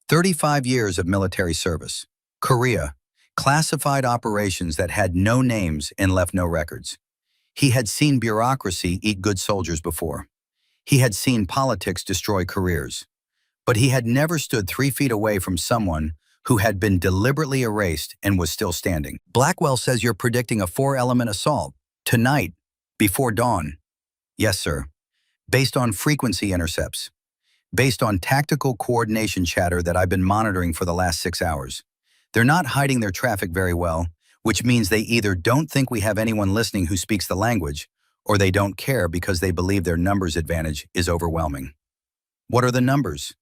35 years of military service. Korea. Classified operations that had no names and left no records. He had seen bureaucracy eat good soldiers before. He had seen politics destroy careers. But he had never stood 3 feet away from someone who had been deliberately erased and was still standing. Blackwell says you're predicting a 4-element assault. Tonight, before dawn. Yes, sir. Based on frequency intercepts. Based on tactical coordination chatter that I've been monitoring for the last 6 hours. They're not hiding their traffic very well, which means they either don't think we have anyone listening who speaks the language, or they don't care because they believe their numbers advantage is overwhelming. What are the numbers?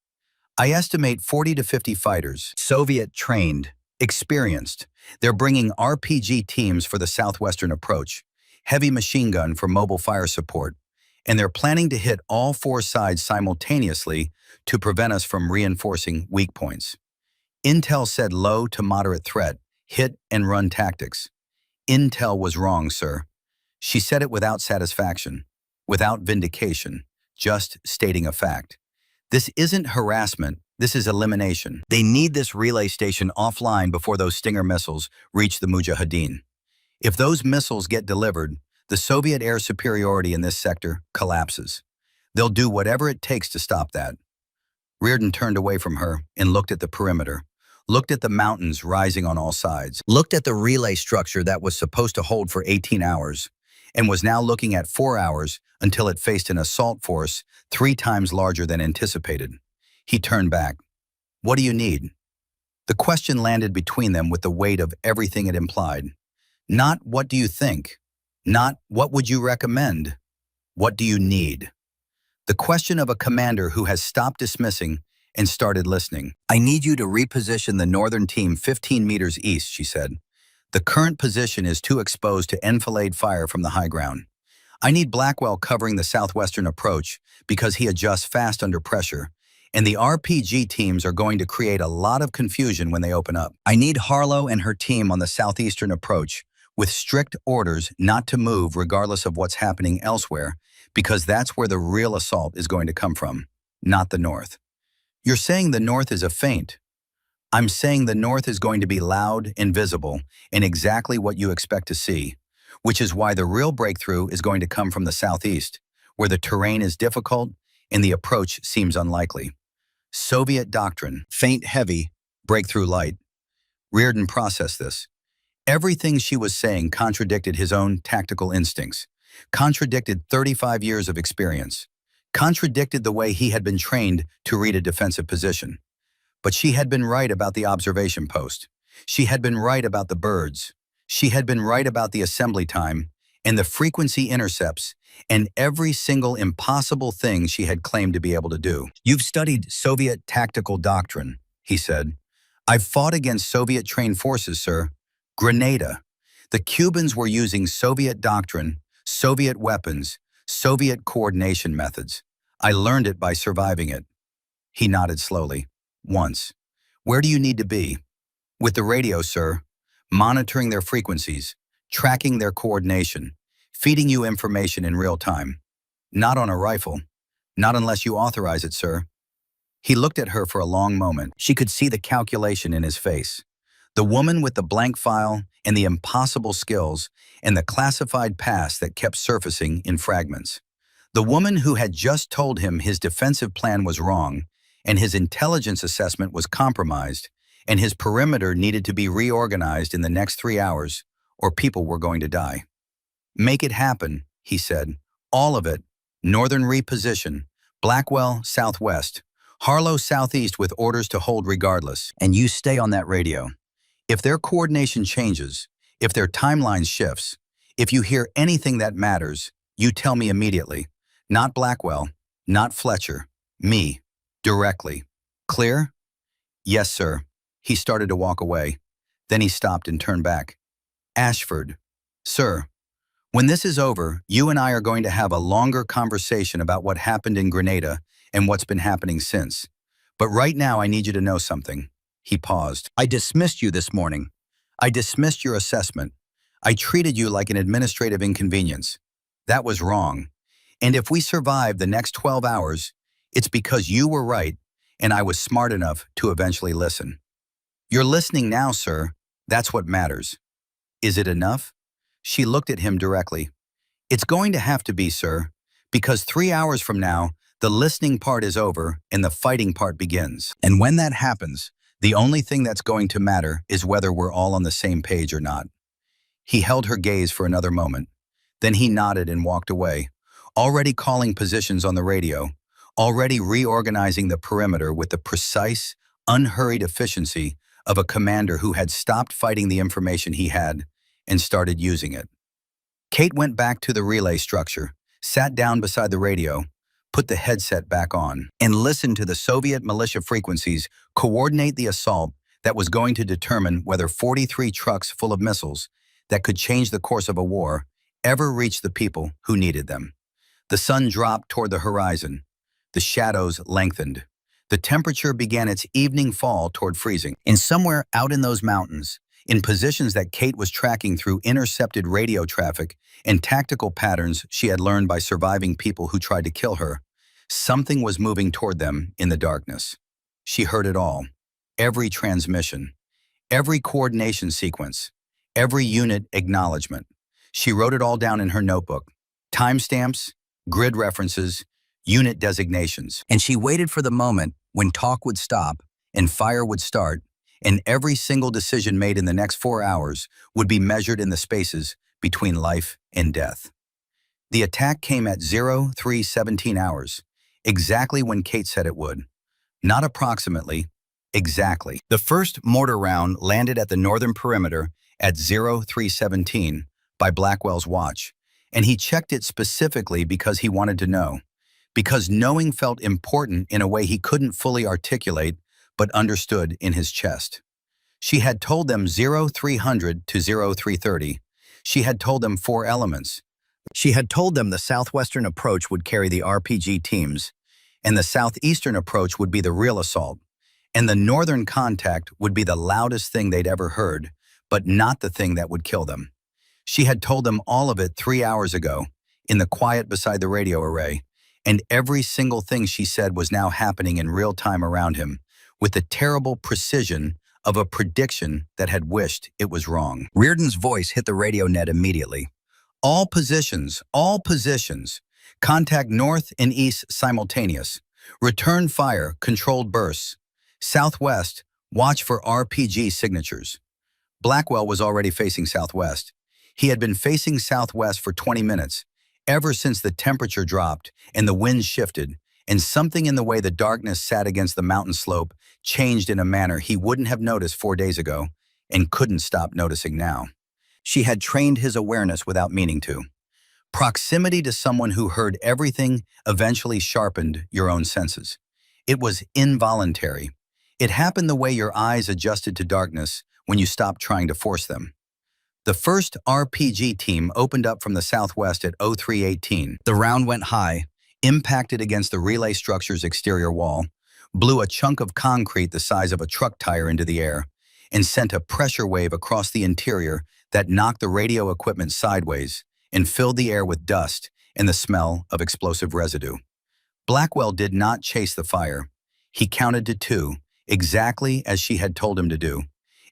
I estimate 40 to 50 fighters, Soviet-trained, experienced. They're bringing RPG teams for the southwestern approach, heavy machine gun for mobile fire support, and they're planning to hit all 4 sides simultaneously to prevent us from reinforcing weak points. Intel said low to moderate threat, hit and run tactics. Intel was wrong, sir. She said it without satisfaction, without vindication, just stating a fact. This isn't harassment, this is elimination. They need this relay station offline before those Stinger missiles reach the Mujahideen. If those missiles get delivered, the Soviet air superiority in this sector collapses. They'll do whatever it takes to stop that. Reardon turned away from her and looked at the perimeter, looked at the mountains rising on all sides, looked at the relay structure that was supposed to hold for 18 hours, and was now looking at 4 hours until it faced an assault force 3 times larger than anticipated. He turned back. What do you need? The question landed between them with the weight of everything it implied. Not what do you think? Not what would you recommend? What do you need? The question of a commander who has stopped dismissing and started listening. I need you to reposition the northern team 15 meters east, she said. The current position is too exposed to enfilade fire from the high ground. I need Blackwell covering the southwestern approach because he adjusts fast under pressure, and the RPG teams are going to create a lot of confusion when they open up. I need Harlow and her team on the southeastern approach with strict orders not to move regardless of what's happening elsewhere, because that's where the real assault is going to come from, not the north. You're saying the north is a feint. I'm saying the north is going to be loud and visible and exactly what you expect to see, which is why the real breakthrough is going to come from the southeast, where the terrain is difficult and the approach seems unlikely. Soviet doctrine, feint heavy, breakthrough light. Reardon processed this. Everything she was saying contradicted his own tactical instincts, contradicted 35 years of experience, contradicted the way he had been trained to read a defensive position. But she had been right about the observation post. She had been right about the birds. She had been right about the assembly time and the frequency intercepts and every single impossible thing she had claimed to be able to do. You've studied Soviet tactical doctrine, he said. I've fought against Soviet-trained forces, sir. Grenada. The Cubans were using Soviet doctrine, Soviet weapons, Soviet coordination methods. I learned it by surviving it. He nodded slowly. Once. Where do you need to be? With the radio, sir. Monitoring their frequencies, tracking their coordination, feeding you information in real time. Not on a rifle. Not unless you authorize it, sir. He looked at her for a long moment. She could see the calculation in his face. The woman with the blank file and the impossible skills and the classified past that kept surfacing in fragments. The woman who had just told him his defensive plan was wrong and his intelligence assessment was compromised and his perimeter needed to be reorganized in the next 3 hours or people were going to die. Make it happen, he said. All of it. Northern reposition. Blackwell, southwest. Harlow, southeast with orders to hold regardless. And you stay on that radio. If their coordination changes, if their timeline shifts, if you hear anything that matters, you tell me immediately. Not Blackwell, not Fletcher. Me. Directly. Clear? Yes, sir. He started to walk away. Then he stopped and turned back. Ashford. Sir. When this is over, you and I are going to have a longer conversation about what happened in Grenada and what's been happening since. But right now I need you to know something. He paused. I dismissed you this morning. I dismissed your assessment. I treated you like an administrative inconvenience. That was wrong. And if we survive the next 12 hours, it's because you were right and I was smart enough to eventually listen. You're listening now, sir. That's what matters. Is it enough? She looked at him directly. It's going to have to be, sir, because 3 hours from now, the listening part is over and the fighting part begins. And when that happens, the only thing that's going to matter is whether we're all on the same page or not. He held her gaze for another moment. Then he nodded and walked away, already calling positions on the radio, already reorganizing the perimeter with the precise, unhurried efficiency of a commander who had stopped fighting the information he had and started using it. Kate went back to the relay structure, sat down beside the radio, put the headset back on, and listened to the Soviet militia frequencies coordinate the assault that was going to determine whether 43 trucks full of missiles that could change the course of a war ever reached the people who needed them. The sun dropped toward the horizon. The shadows lengthened. The temperature began its evening fall toward freezing. And somewhere out in those mountains, in positions that Kate was tracking through intercepted radio traffic and tactical patterns she had learned by surviving people who tried to kill her, something was moving toward them in the darkness. She heard it all. Every transmission, every coordination sequence, every unit acknowledgement. She wrote it all down in her notebook. Timestamps, grid references, unit designations. And she waited for the moment when talk would stop and fire would start, and every single decision made in the next 4 hours would be measured in the spaces between life and death. The attack came at 03:17 hours, exactly when Kate said it would. Not approximately, exactly. The first mortar round landed at the northern perimeter at 03:17 by Blackwell's watch, and he checked it specifically because he wanted to know, because knowing felt important in a way he couldn't fully articulate but understood in his chest. She had told them 0300 to 0330. She had told them 4 elements. She had told them the southwestern approach would carry the RPG teams, and the southeastern approach would be the real assault, and the northern contact would be the loudest thing they'd ever heard, but not the thing that would kill them. She had told them all of it 3 hours ago, in the quiet beside the radio array, and every single thing she said was now happening in real time around him, with the terrible precision of a prediction that had wished it was wrong. Reardon's voice hit the radio net immediately. All positions, contact north and east simultaneous. Return fire, controlled bursts. Southwest, watch for RPG signatures. Blackwell was already facing southwest. He had been facing southwest for 20 minutes, ever since the temperature dropped and the wind shifted, and something in the way the darkness sat against the mountain slope changed in a manner he wouldn't have noticed 4 days ago and couldn't stop noticing now. She had trained his awareness without meaning to. Proximity to someone who heard everything eventually sharpened your own senses. It was involuntary. It happened the way your eyes adjusted to darkness when you stopped trying to force them. The first RPG team opened up from the southwest at 0318. The round went high, impacted against the relay structure's exterior wall, blew a chunk of concrete the size of a truck tire into the air, and sent a pressure wave across the interior that knocked the radio equipment sideways and filled the air with dust and the smell of explosive residue. Blackwell did not chase the fire. He counted to 2, exactly as she had told him to do,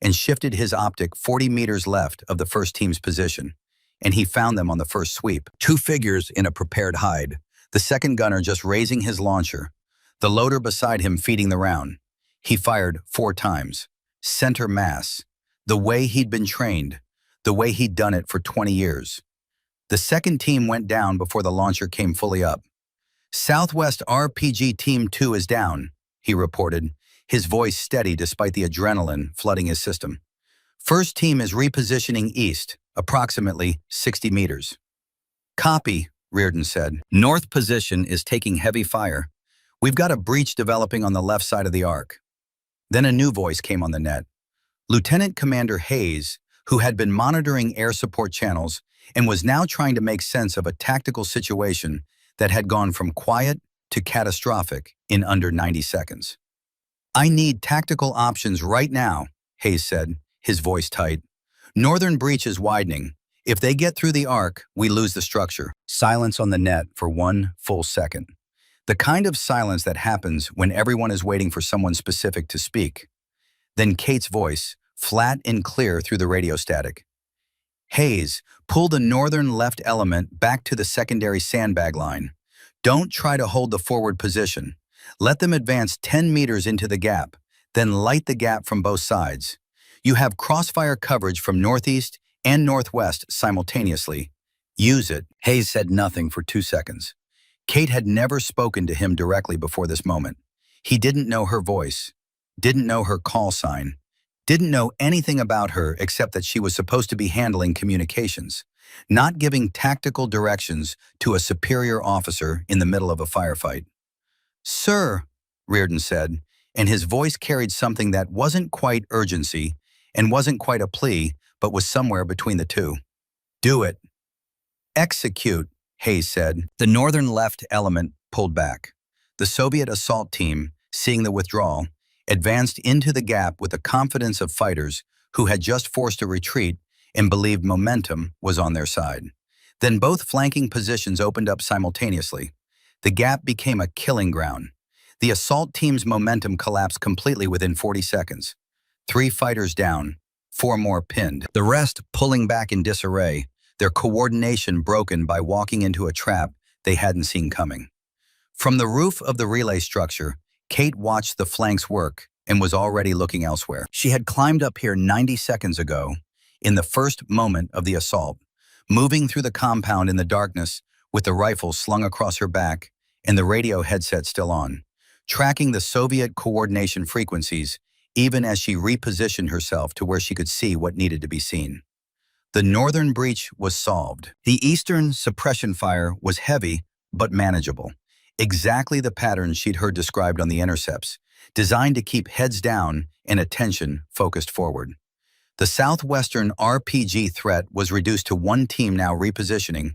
and shifted his optic 40 meters left of the first team's position, and he found them on the first sweep. Two figures in a prepared hide, the second gunner just raising his launcher, the loader beside him feeding the round. He fired 4 times. Center mass. The way he'd been trained. The way he'd done it for 20 years. The second team went down before the launcher came fully up. "Southwest RPG Team 2 is down," he reported, his voice steady despite the adrenaline flooding his system. "First team is repositioning east, approximately 60 meters. "Copy," Reardon said. "North position is taking heavy fire. We've got a breach developing on the left side of the arc." Then a new voice came on the net. Lieutenant Commander Hayes, who had been monitoring air support channels and was now trying to make sense of a tactical situation that had gone from quiet to catastrophic in under 90 seconds. "I need tactical options right now," Hayes said, his voice tight. "Northern breach is widening. If they get through the arc, we lose the structure." Silence on the net for 1 full second. The kind of silence that happens when everyone is waiting for someone specific to speak. Then Kate's voice, flat and clear through the radio static. "Hayes, pull the northern left element back to the secondary sandbag line. Don't try to hold the forward position. Let them advance 10 meters into the gap, then light the gap from both sides. You have crossfire coverage from northeast and northwest simultaneously. Use it." Hayes said nothing for 2 seconds. Kate had never spoken to him directly before this moment. He didn't know her voice, didn't know her call sign, didn't know anything about her except that she was supposed to be handling communications, not giving tactical directions to a superior officer in the middle of a firefight. "Sir," Reardon said, and his voice carried something that wasn't quite urgency and wasn't quite a plea, but was somewhere between the two. "Do it." "Execute," Hayes said. The northern left element pulled back. The Soviet assault team, seeing the withdrawal, advanced into the gap with the confidence of fighters who had just forced a retreat and believed momentum was on their side. Then both flanking positions opened up simultaneously. The gap became a killing ground. The assault team's momentum collapsed completely within 40 seconds. 3 fighters down, 4 more pinned. The rest pulling back in disarray, their coordination broken by walking into a trap they hadn't seen coming. From the roof of the relay structure, Kate watched the flanks work and was already looking elsewhere. She had climbed up here 90 seconds ago, in the first moment of the assault, moving through the compound in the darkness with the rifle slung across her back and the radio headset still on, tracking the Soviet coordination frequencies even as she repositioned herself to where she could see what needed to be seen. The northern breach was solved. The eastern suppression fire was heavy but manageable. Exactly the pattern she'd heard described on the intercepts, designed to keep heads down and attention focused forward. The southwestern RPG threat was reduced to 1 team now repositioning,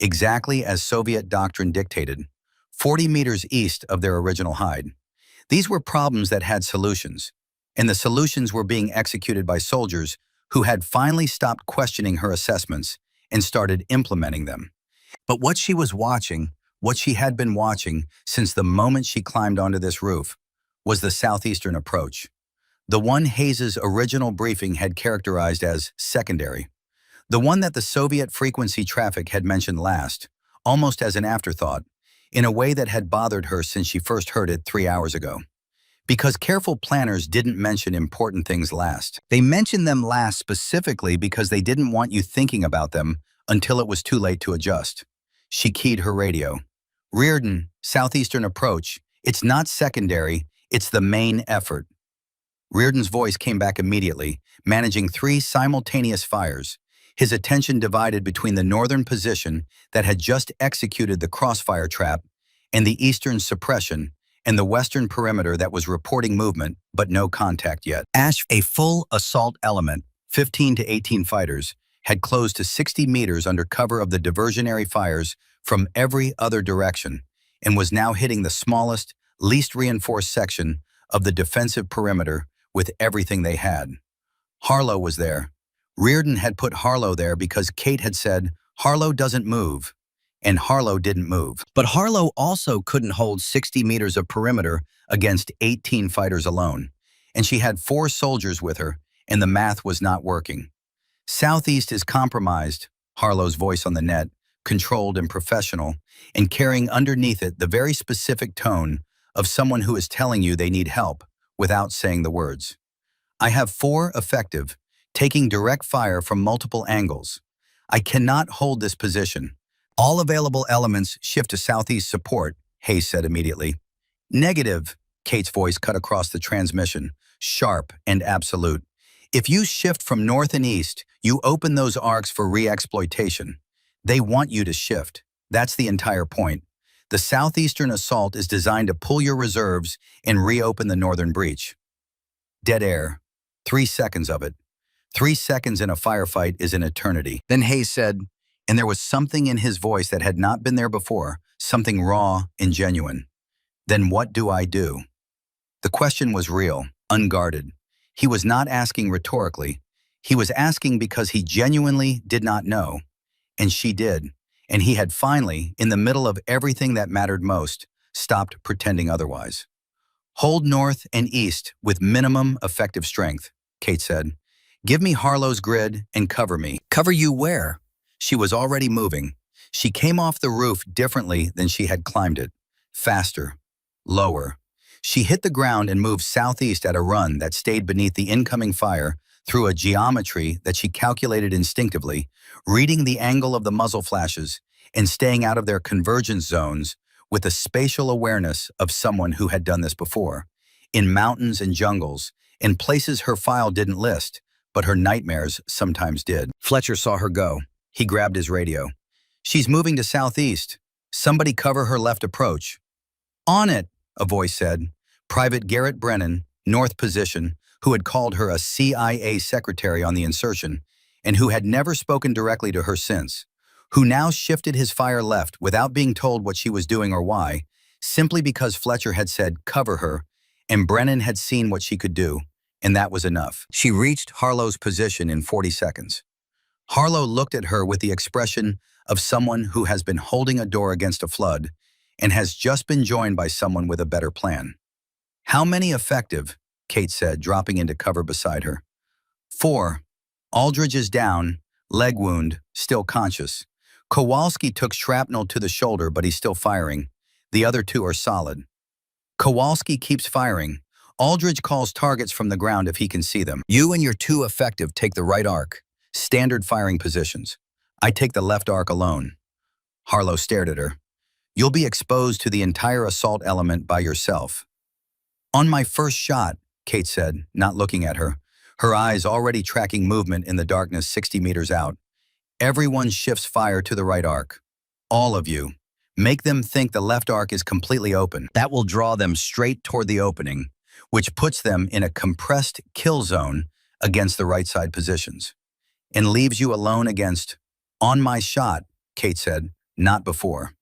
exactly as Soviet doctrine dictated, 40 meters east of their original hide. These were problems that had solutions, and the solutions were being executed by soldiers who had finally stopped questioning her assessments and started implementing them. But what she was watching, what she had been watching since the moment she climbed onto this roof, was the southeastern approach. The one Hayes' original briefing had characterized as secondary. The one that the Soviet frequency traffic had mentioned last, almost as an afterthought, in a way that had bothered her since she first heard it 3 hours ago. Because careful planners didn't mention important things last. They mentioned them last specifically because they didn't want you thinking about them until it was too late to adjust. She keyed her radio. "Reardon, southeastern approach. It's not secondary, it's the main effort." Reardon's voice came back immediately, managing 3 simultaneous fires, his attention divided between the northern position that had just executed the crossfire trap and the eastern suppression and the western perimeter that was reporting movement but no contact yet. A full assault element, 15 to 18 fighters, had closed to 60 meters under cover of the diversionary fires from every other direction and was now hitting the smallest, least reinforced section of the defensive perimeter with everything they had. Harlow was there. Reardon had put Harlow there because Kate had said, "Harlow doesn't move." And Harlow didn't move. But Harlow also couldn't hold 60 meters of perimeter against 18 fighters alone. And she had 4 soldiers with her, and the math was not working. Southeast is compromised, Harlow's voice on the net, controlled and professional, and carrying underneath it the very specific tone of someone who is telling you they need help without saying the words. I have 4 effective, taking direct fire from multiple angles. I cannot hold this position. All available elements shift to southeast support, Hayes said immediately. Negative, Kate's voice cut across the transmission, sharp and absolute. If you shift from north and east, you open those arcs for re-exploitation. They want you to shift. That's the entire point. The southeastern assault is designed to pull your reserves and reopen the northern breach. Dead air. 3 seconds of it. 3 seconds in a firefight is an eternity. Then Hayes said, and there was something in his voice that had not been there before, something raw and genuine. Then what do I do? The question was real, unguarded. He was not asking rhetorically. He was asking because he genuinely did not know. And she did. And he had finally, in the middle of everything that mattered most, stopped pretending otherwise. Hold north and east with minimum effective strength, Kate said. Give me Harlow's grid and cover me. Cover you where? She was already moving. She came off the roof differently than she had climbed it. Faster. Lower. She hit the ground and moved southeast at a run that stayed beneath the incoming fire through a geometry that she calculated instinctively, reading the angle of the muzzle flashes and staying out of their convergence zones with the spatial awareness of someone who had done this before, in mountains and jungles, in places her file didn't list, but her nightmares sometimes did. Fletcher saw her go. He grabbed his radio. She's moving to southeast. Somebody cover her left approach. On it, a voice said. Private Garrett Brennan, north position, who had called her a CIA secretary on the Insertion, and who had never spoken directly to her since, who now shifted his fire left without being told what she was doing or why, simply because Fletcher had said, cover her, and Brennan had seen what she could do, and that was enough. She reached Harlow's position in 40 seconds. Harlow looked at her with the expression of someone who has been holding a door against a flood and has just been joined by someone with a better plan. How many effective? Kate said, dropping into cover beside her. 4. Aldridge is down, leg wound, still conscious. Kowalski took shrapnel to the shoulder, but he's still firing. The other 2 are solid. Kowalski keeps firing. Aldridge calls targets from the ground if he can see them. You and your 2 effective take the right arc. Standard firing positions. I take the left arc alone. Harlow stared at her. You'll be exposed to the entire assault element by yourself. On my first shot, Kate said, not looking at her, her eyes already tracking movement in the darkness 60 meters out. Everyone shifts fire to the right arc. All of you. Make them think the left arc is completely open. That will draw them straight toward the opening, which puts them in a compressed kill zone against the right side positions, and leaves you alone against, on my shot, Kate said, not before.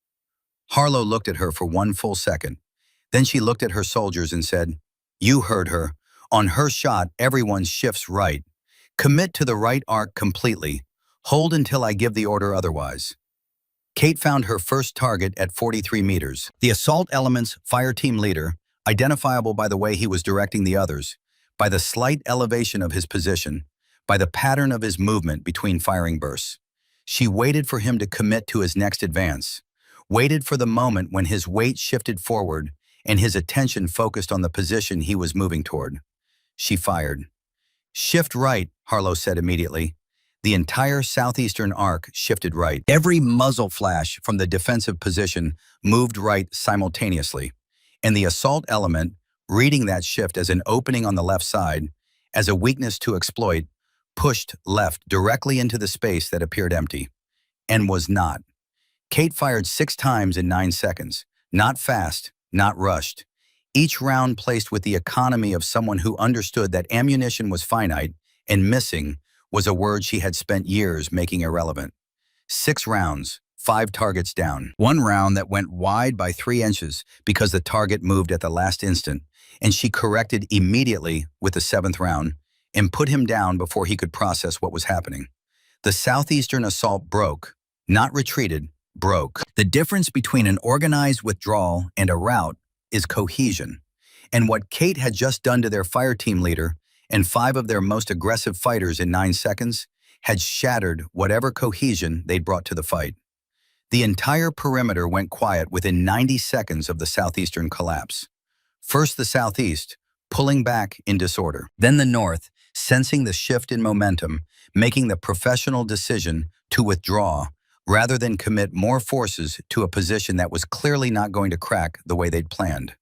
Harlow looked at her for 1 full second. Then she looked at her soldiers and said, you heard her. On her shot, everyone shifts right. Commit to the right arc completely. Hold until I give the order otherwise. Kate found her first target at 43 meters. The assault element's fire team leader, identifiable by the way he was directing the others, by the slight elevation of his position, by the pattern of his movement between firing bursts. She waited for him to commit to his next advance, waited for the moment when his weight shifted forward and his attention focused on the position he was moving toward. She fired. Shift right, Harlow said immediately. The entire southeastern arc shifted right. Every muzzle flash from the defensive position moved right simultaneously, and the assault element, reading that shift as an opening on the left side, as a weakness to exploit, pushed left directly into the space that appeared empty, and was not. Kate fired 6 times in 9 seconds, not fast, not rushed. Each round placed with the economy of someone who understood that ammunition was finite and missing was a word she had spent years making irrelevant. 6 rounds, 5 targets down. 1 round that went wide by 3 inches because the target moved at the last instant, and she corrected immediately with the 7th round and put him down before he could process what was happening. The southeastern assault broke, not retreated, broke. The difference between an organized withdrawal and a rout is cohesion, and what Kate had just done to their fire team leader and 5 of their most aggressive fighters in 9 seconds had shattered whatever cohesion they'd brought to the fight. The entire perimeter went quiet within 90 seconds of the southeastern collapse. First the southeast, pulling back in disorder. Then the north, sensing the shift in momentum, making the professional decision to withdraw rather than commit more forces to a position that was clearly not going to crack the way they'd planned.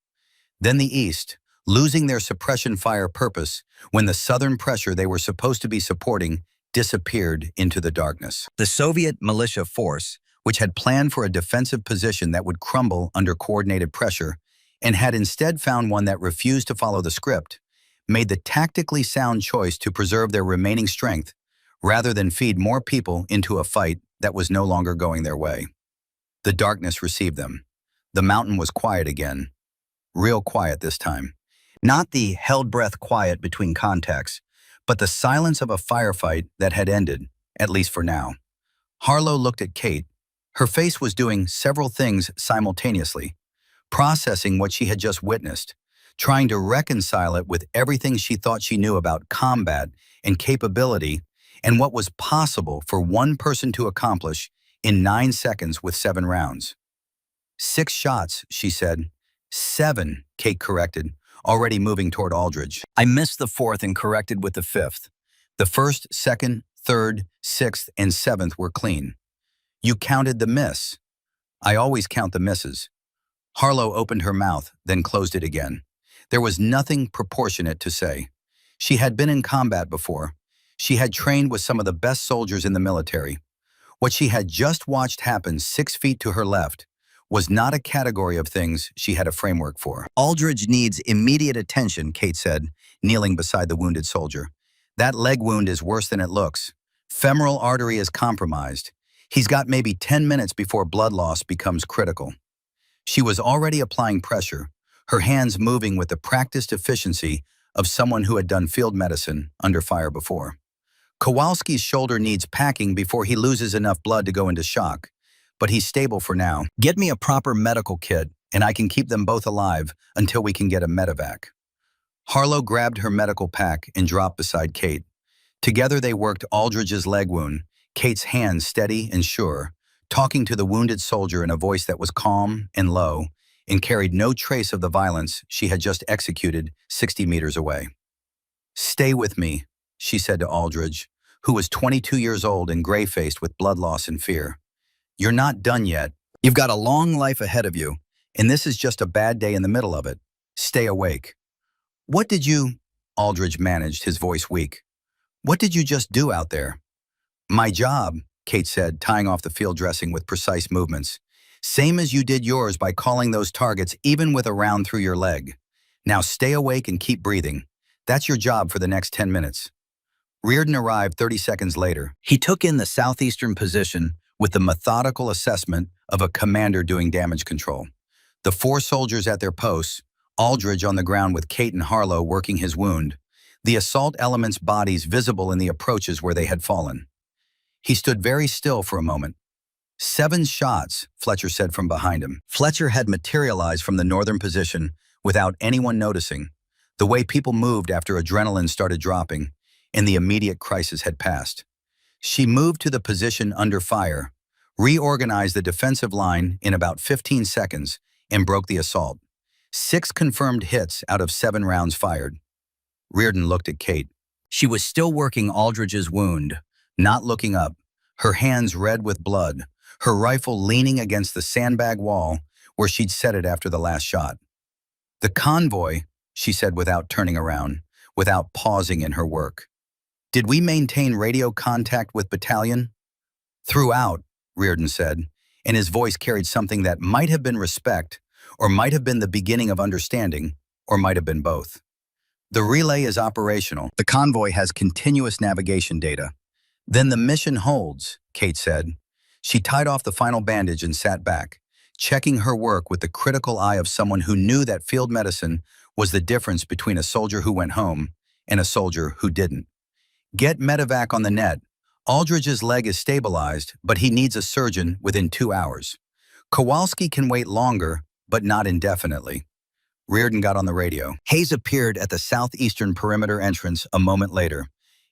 Then the east, losing their suppression fire purpose when the southern pressure they were supposed to be supporting disappeared into the darkness. The Soviet militia force, which had planned for a defensive position that would crumble under coordinated pressure and had instead found one that refused to follow the script, made the tactically sound choice to preserve their remaining strength rather than feed more people into a fight that was no longer going their way. The darkness received them. The mountain was quiet again. Real quiet this time. Not the held-breath quiet between contacts, but the silence of a firefight that had ended, at least for now. Harlow looked at Kate. Her face was doing several things simultaneously, processing what she had just witnessed, trying to reconcile it with everything she thought she knew about combat and capability and what was possible for one person to accomplish in 9 seconds with 7 rounds. 6 shots, she said. 7, Kate corrected, already moving toward Aldridge. I missed the 4th and corrected with the 5th. The 1st, 2nd, 3rd, 6th, and 7th were clean. You counted the miss. I always count the misses. Harlow opened her mouth, then closed it again. There was nothing proportionate to say. She had been in combat before. She had trained with some of the best soldiers in the military. What she had just watched happen 6 feet to her left was not a category of things she had a framework for. Aldridge needs immediate attention, Kate said, kneeling beside the wounded soldier. That leg wound is worse than it looks. Femoral artery is compromised. He's got maybe 10 minutes before blood loss becomes critical. She was already applying pressure, her hands moving with the practiced efficiency of someone who had done field medicine under fire before. Kowalski's shoulder needs packing before he loses enough blood to go into shock, but he's stable for now. Get me a proper medical kit, and I can keep them both alive until we can get a medevac. Harlow grabbed her medical pack and dropped beside Kate. Together they worked Aldridge's leg wound, Kate's hands steady and sure, talking to the wounded soldier in a voice that was calm and low and carried no trace of the violence she had just executed 60 meters away. Stay with me, she said to Aldridge, who was 22 years old and gray-faced with blood loss and fear. You're not done yet. You've got a long life ahead of you, and this is just a bad day in the middle of it. Stay awake. What did you... Aldridge managed, his voice weak. What did you just do out there? My job, Kate said, tying off the field dressing with precise movements. Same as you did yours by calling those targets even with a round through your leg. Now stay awake and keep breathing. That's your job for the next 10 minutes. Reardon arrived 30 seconds later. He took in the southeastern position with the methodical assessment of a commander doing damage control. The 4 soldiers at their posts, Aldridge on the ground with Kate and Harlow working his wound, the assault element's bodies visible in the approaches where they had fallen. He stood very still for a moment. 7 shots, Fletcher said from behind him. Fletcher had materialized from the northern position without anyone noticing, the way people moved after adrenaline started dropping and the immediate crisis had passed. She moved to the position under fire, reorganized the defensive line in about 15 seconds, and broke the assault. 6 confirmed hits out of 7 rounds fired. Reardon looked at Kate. She was still working Aldridge's wound, not looking up, her hands red with blood, her rifle leaning against the sandbag wall where she'd set it after the last shot. The convoy, she said without turning around, without pausing in her work. Did we maintain radio contact with battalion? Throughout, Reardon said, and his voice carried something that might have been respect, or might have been the beginning of understanding, or might have been both. The relay is operational. The convoy has continuous navigation data. Then the mission holds, Kate said. She tied off the final bandage and sat back, checking her work with the critical eye of someone who knew that field medicine was the difference between a soldier who went home and a soldier who didn't. Get medevac on the net. Aldridge's leg is stabilized, but he needs a surgeon within 2 hours. Kowalski can wait longer, but not indefinitely. Reardon got on the radio. Hayes appeared at the southeastern perimeter entrance a moment later,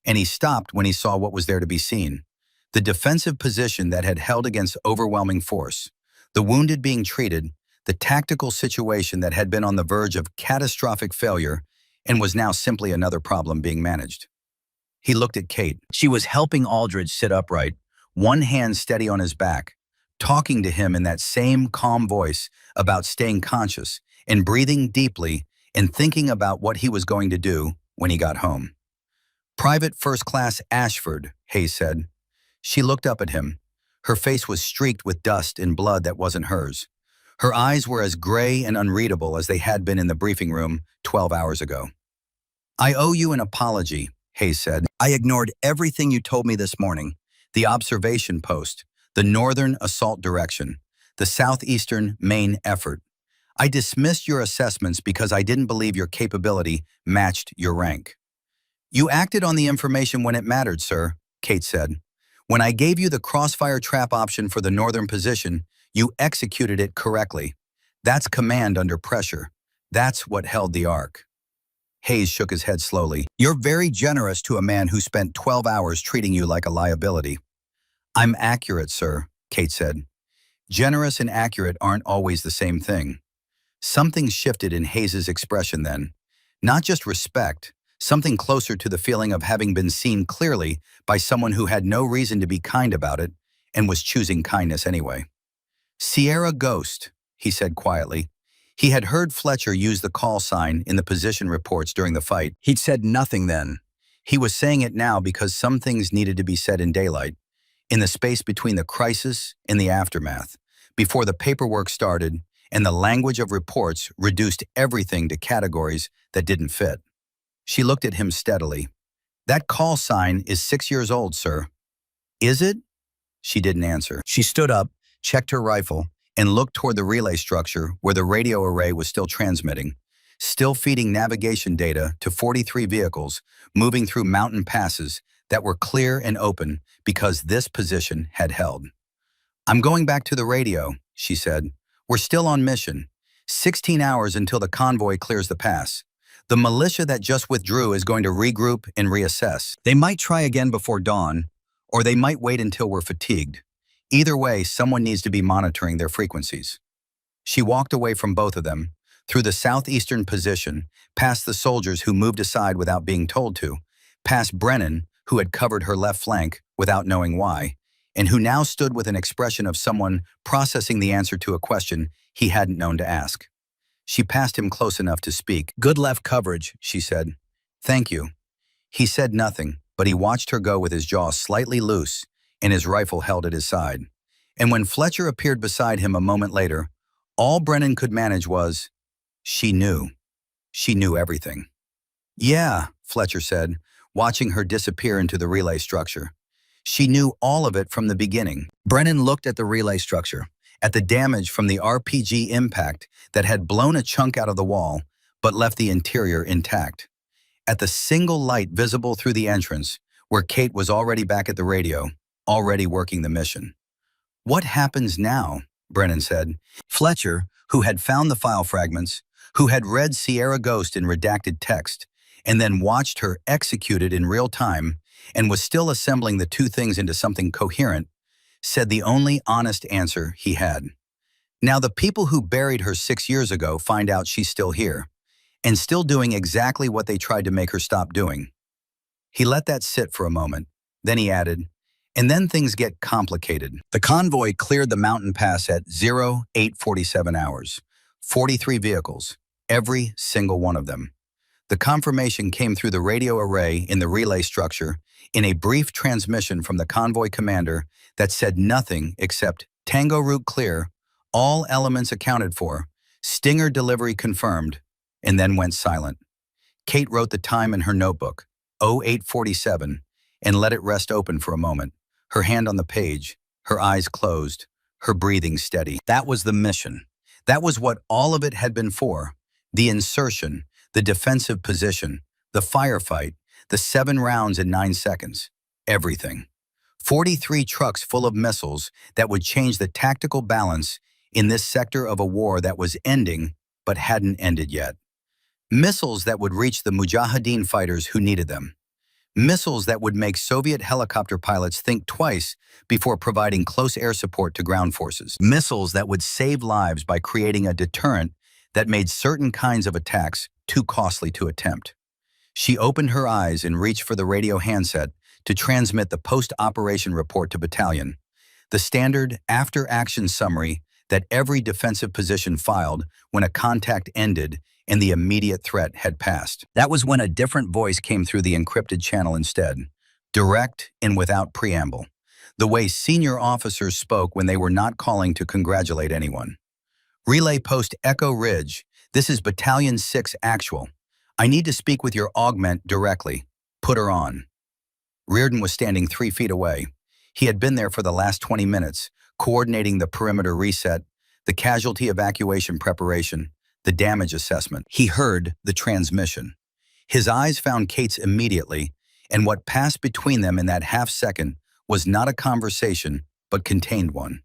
and he stopped when he saw what was there to be seen. The defensive position that had held against overwhelming force, the wounded being treated, the tactical situation that had been on the verge of catastrophic failure and was now simply another problem being managed. He looked at Kate. She was helping Aldridge sit upright, one hand steady on his back, talking to him in that same calm voice about staying conscious and breathing deeply and thinking about what he was going to do when he got home. "Private First Class Ashford," Hayes said. She looked up at him. Her face was streaked with dust and blood that wasn't hers. Her eyes were as gray and unreadable as they had been in the briefing room 12 hours ago. "I owe you an apology," Hayes said. "I ignored everything you told me this morning. The observation post, the northern assault direction, the southeastern main effort. I dismissed your assessments because I didn't believe your capability matched your rank." "You acted on the information when it mattered, sir," Kate said. "When I gave you the crossfire trap option for the northern position, you executed it correctly. That's command under pressure. That's what held the arc." Hayes shook his head slowly. "You're very generous to a man who spent 12 hours treating you like a liability." "I'm accurate, sir," Kate said. Generous and accurate aren't always the same thing. Something shifted in Hayes's expression then. Not just respect, something closer to the feeling of having been seen clearly by someone who had no reason to be kind about it and was choosing kindness anyway. "Sierra Ghost," he said quietly. He had heard Fletcher use the call sign in the position reports during the fight. He'd said nothing then. He was saying it now because some things needed to be said in daylight, in the space between the crisis and the aftermath, before the paperwork started and the language of reports reduced everything to categories that didn't fit. She looked at him steadily. "That call sign is 6 years old, sir." "Is it?" She didn't answer. She stood up, checked her rifle, and looked toward the relay structure where the radio array was still transmitting, still feeding navigation data to 43 vehicles moving through mountain passes that were clear and open because this position had held. "I'm going back to the radio," she said. "We're still on mission. 16 hours until the convoy clears the pass. The militia that just withdrew is going to regroup and reassess. They might try again before dawn, or they might wait until we're fatigued. Either way, someone needs to be monitoring their frequencies." She walked away from both of them, through the southeastern position, past the soldiers who moved aside without being told to, past Brennan, who had covered her left flank without knowing why, and who now stood with an expression of someone processing the answer to a question he hadn't known to ask. She passed him close enough to speak. "Good left coverage," she said. "Thank you." He said nothing, but he watched her go with his jaw slightly loose and his rifle held at his side. And when Fletcher appeared beside him a moment later, all Brennan could manage was, "She knew. She knew everything." "Yeah," Fletcher said, watching her disappear into the relay structure. "She knew all of it from the beginning." Brennan looked at the relay structure, at the damage from the RPG impact that had blown a chunk out of the wall, but left the interior intact. At the single light visible through the entrance, where Kate was already back at the radio, already working the mission. "What happens now?" Brennan said. Fletcher, who had found the file fragments, who had read Sierra Ghost in redacted text, and then watched her executed in real time, and was still assembling the two things into something coherent, said the only honest answer he had. "Now the people who buried her 6 years ago find out she's still here, and still doing exactly what they tried to make her stop doing." He let that sit for a moment. Then he added, "And then things get complicated." The convoy cleared the mountain pass at 0847 hours. 43 vehicles, every single one of them. The confirmation came through the radio array in the relay structure in a brief transmission from the convoy commander that said nothing except "Tango route clear, all elements accounted for, Stinger delivery confirmed," and then went silent. Kate wrote the time in her notebook, 0847, and let it rest open for a moment, her hand on the page, her eyes closed, her breathing steady. That was the mission. That was what all of it had been for. The insertion, the defensive position, the firefight, the 7 rounds in 9 seconds. Everything. 43 trucks full of missiles that would change the tactical balance in this sector of a war that was ending but hadn't ended yet. Missiles that would reach the Mujahideen fighters who needed them. Missiles that would make Soviet helicopter pilots think twice before providing close air support to ground forces. Missiles that would save lives by creating a deterrent that made certain kinds of attacks too costly to attempt. She opened her eyes and reached for the radio handset to transmit the post-operation report to battalion, the standard after-action summary that every defensive position filed when a contact ended and the immediate threat had passed. That was when a different voice came through the encrypted channel instead, direct and without preamble, the way senior officers spoke when they were not calling to congratulate anyone. Relay Post Echo Ridge, this is Battalion 6 Actual. I need to speak with your augment directly. Put her on. Reardon was standing 3 feet away. He had been there for the last 20 minutes, coordinating the perimeter reset, the casualty evacuation preparation, the damage assessment. He heard the transmission. His eyes found Kate's immediately, and what passed between them in that half second was not a conversation, but contained one.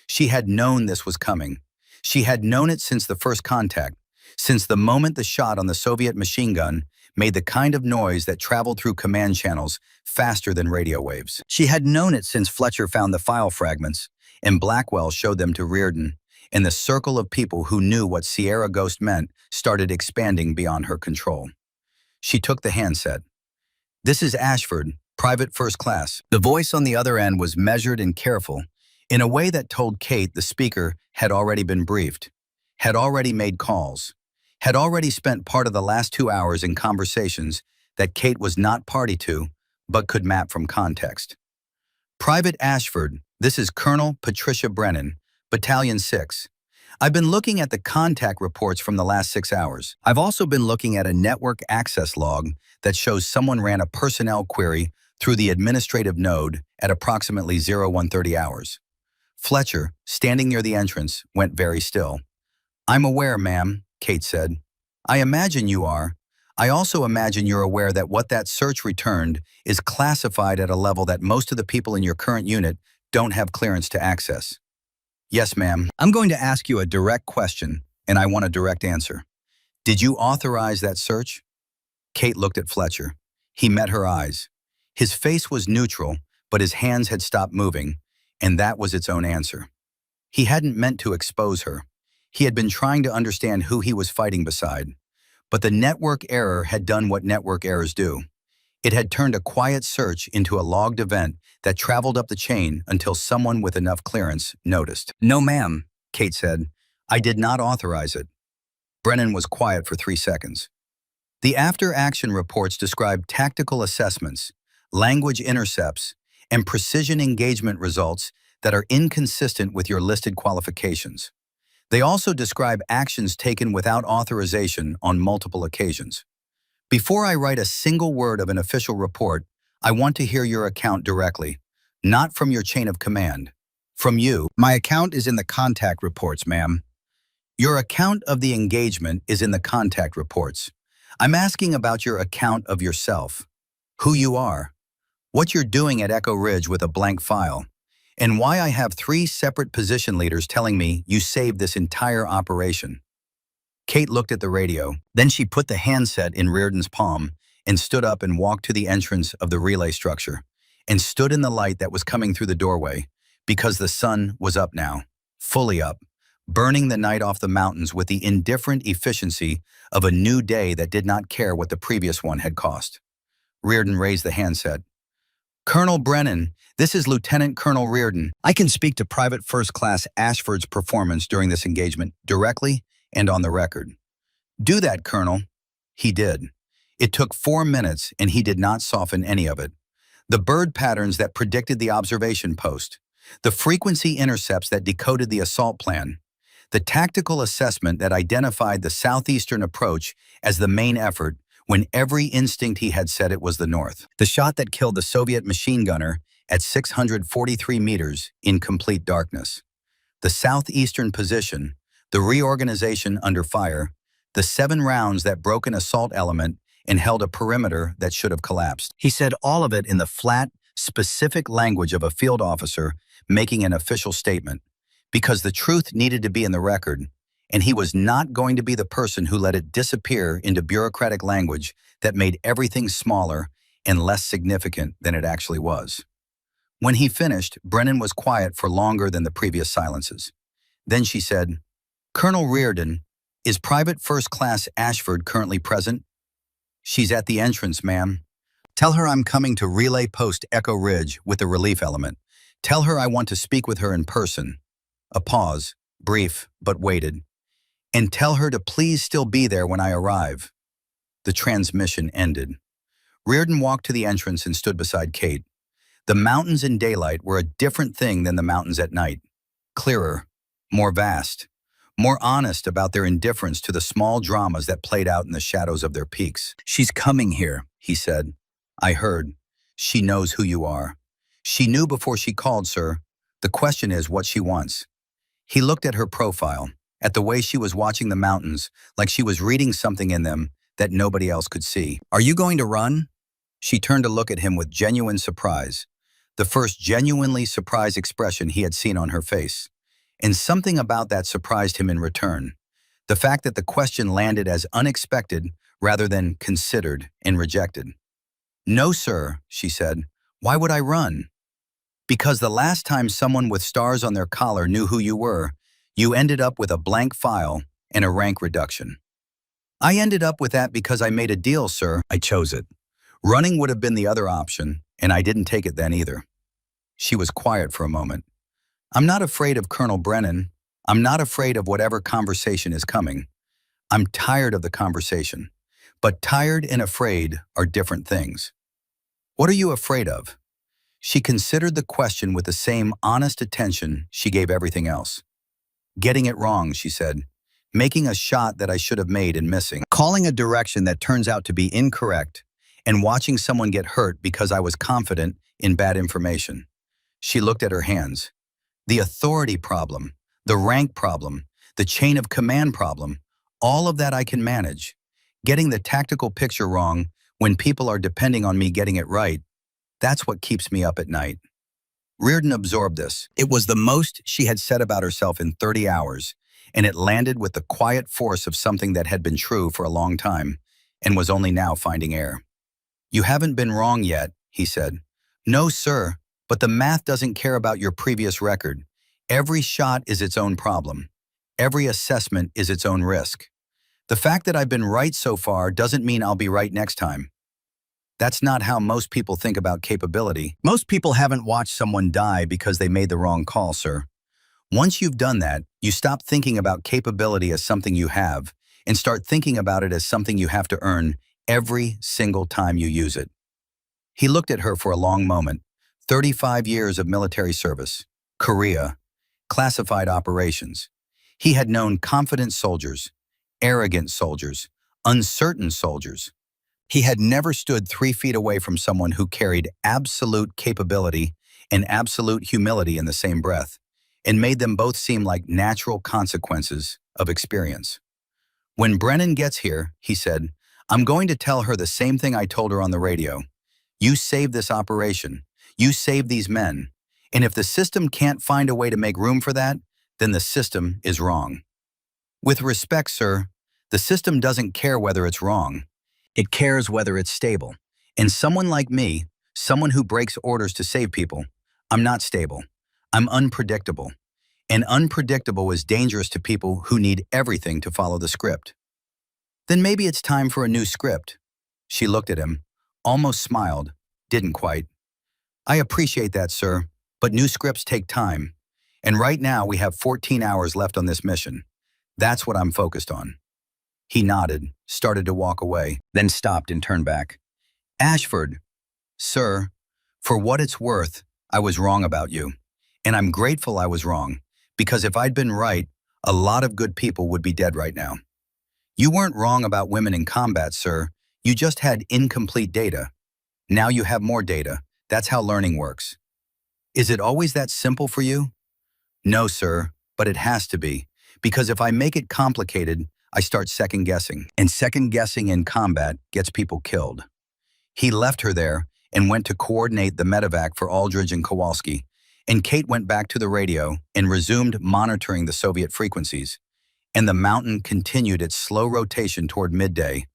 She had known this was coming. She had known it since the first contact, since the moment the shot on the Soviet machine gun made the kind of noise that traveled through command channels faster than radio waves. She had known it since Fletcher found the file fragments, and Blackwell showed them to Reardon, and the circle of people who knew what Sierra Ghost meant started expanding beyond her control. She took the handset. This is Ashford, Private First Class. The voice on the other end was measured and careful, in a way that told Kate the speaker had already been briefed, had already made calls, had already spent part of the last 2 hours in conversations that Kate was not party to, but could map from context. Private Ashford, this is Colonel Patricia Brennan, Battalion 6. I've been looking at the contact reports from the last 6 hours. I've also been looking at a network access log that shows someone ran a personnel query through the administrative node at approximately 0130 hours. Fletcher, standing near the entrance, went very still. I'm aware, ma'am, Kate said. I imagine you are. I also imagine you're aware that what that search returned is classified at a level that most of the people in your current unit don't have clearance to access. Yes, ma'am. I'm going to ask you a direct question, and I want a direct answer. Did you authorize that search? Kate looked at Fletcher. He met her eyes. His face was neutral, but his hands had stopped moving, and that was its own answer. He hadn't meant to expose her. He had been trying to understand who he was fighting beside. But the network error had done what network errors do. It had turned a quiet search into a logged event that traveled up the chain until someone with enough clearance noticed. No, ma'am, Kate said. I did not authorize it. Brennan was quiet for 3 seconds. The after-action reports described tactical assessments, language intercepts, and precision engagement results that are inconsistent with your listed qualifications. They also describe actions taken without authorization on multiple occasions. Before I write a single word of an official report, I want to hear your account directly, not from your chain of command. From you. My account is in the contact reports, ma'am. Your account of the engagement is in the contact reports. I'm asking about your account of yourself, who you are, what you're doing at Echo Ridge with a blank file, and why I have 3 separate position leaders telling me you saved this entire operation. Kate looked at the radio, then she put the handset in Reardon's palm and stood up and walked to the entrance of the relay structure and stood in the light that was coming through the doorway because the sun was up now, fully up, burning the night off the mountains with the indifferent efficiency of a new day that did not care what the previous one had cost. Reardon raised the handset. Colonel Brennan, this is Lieutenant Colonel Reardon. I can speak to Private First Class Ashford's performance during this engagement directly and on the record. Do that, Colonel. He did. It took 4 minutes and he did not soften any of it. The bird patterns that predicted the observation post, the frequency intercepts that decoded the assault plan, the tactical assessment that identified the southeastern approach as the main effort when every instinct he had said it was the north. The shot that killed the Soviet machine gunner at 643 meters in complete darkness. The southeastern position, the reorganization under fire, the 7 rounds that broke an assault element and held a perimeter that should have collapsed. He said all of it in the flat, specific language of a field officer making an official statement, because the truth needed to be in the record, and he was not going to be the person who let it disappear into bureaucratic language that made everything smaller and less significant than it actually was. When he finished, Brennan was quiet for longer than the previous silences. Then she said, "Colonel Reardon, is Private First Class Ashford currently present?" "She's at the entrance, ma'am." "Tell her I'm coming to Relay Post Echo Ridge with the relief element. Tell her I want to speak with her in person." A pause, brief but weighted. "And tell her to please still be there when I arrive." The transmission ended. Reardon walked to the entrance and stood beside Kate. The mountains in daylight were a different thing than the mountains at night. Clearer, more vast, more honest about their indifference to the small dramas that played out in the shadows of their peaks. "She's coming here," he said. "I heard. She knows who you are. She knew before she called, sir. The question is what she wants." He looked at her profile, at the way she was watching the mountains, like she was reading something in them that nobody else could see. "Are you going to run?" She turned to look at him with genuine surprise, the first genuinely surprised expression he had seen on her face. And something about that surprised him in return. The fact that the question landed as unexpected rather than considered and rejected. "No, sir," she said. "Why would I run?" "Because the last time someone with stars on their collar knew who you were, you ended up with a blank file and a rank reduction." "I ended up with that because I made a deal, sir. I chose it. Running would have been the other option, and I didn't take it then either." She was quiet for a moment. "I'm not afraid of Colonel Brennan. I'm not afraid of whatever conversation is coming. I'm tired of the conversation. But tired and afraid are different things." "What are you afraid of?" She considered the question with the same honest attention she gave everything else. "Getting it wrong," she said. "Making a shot that I should have made and missing. Calling a direction that turns out to be incorrect, and watching someone get hurt because I was confident in bad information." She looked at her hands. "The authority problem, the rank problem, the chain of command problem, all of that I can manage. Getting the tactical picture wrong when people are depending on me getting it right, that's what keeps me up at night." Reardon absorbed this. It was the most she had said about herself in 30 hours, and it landed with the quiet force of something that had been true for a long time and was only now finding air. "You haven't been wrong yet," he said. "No, sir, but the math doesn't care about your previous record. Every shot is its own problem. Every assessment is its own risk. The fact that I've been right so far doesn't mean I'll be right next time." That's not how most people think about capability. Most people haven't watched someone die because they made the wrong call, sir. Once you've done that, you stop thinking about capability as something you have and start thinking about it as something you have to earn every single time you use it. He looked at her for a long moment. 35 years of military service, Korea, classified operations. He had known confident soldiers, arrogant soldiers, uncertain soldiers. He had never stood 3 feet away from someone who carried absolute capability and absolute humility in the same breath, and made them both seem like natural consequences of experience. "When Brennan gets here," he said, "I'm going to tell her the same thing I told her on the radio. You saved this operation. You saved these men. And if the system can't find a way to make room for that, then the system is wrong. With respect, sir, the system doesn't care whether it's wrong. It cares whether it's stable. And someone like me, someone who breaks orders to save people, I'm not stable. I'm unpredictable. And unpredictable is dangerous to people who need everything to follow the script." "Then maybe it's time for a new script." She looked at him, almost smiled, didn't quite. "I appreciate that, sir, but new scripts take time. And right now we have 14 hours left on this mission. That's what I'm focused on." He nodded, started to walk away, then stopped and turned back. "Ashford, sir, for what it's worth, I was wrong about you. And I'm grateful I was wrong, because if I'd been right, a lot of good people would be dead right now. You weren't wrong about women in combat, sir. You just had incomplete data. Now you have more data. That's how learning works. Is it always that simple for you?" "No, sir, but it has to be, because if I make it complicated, I start second-guessing, and second-guessing in combat gets people killed." He left her there and went to coordinate the medevac for Aldridge and Kowalski, and Kate went back to the radio and resumed monitoring the Soviet frequencies. and the mountain continued its slow rotation toward midday,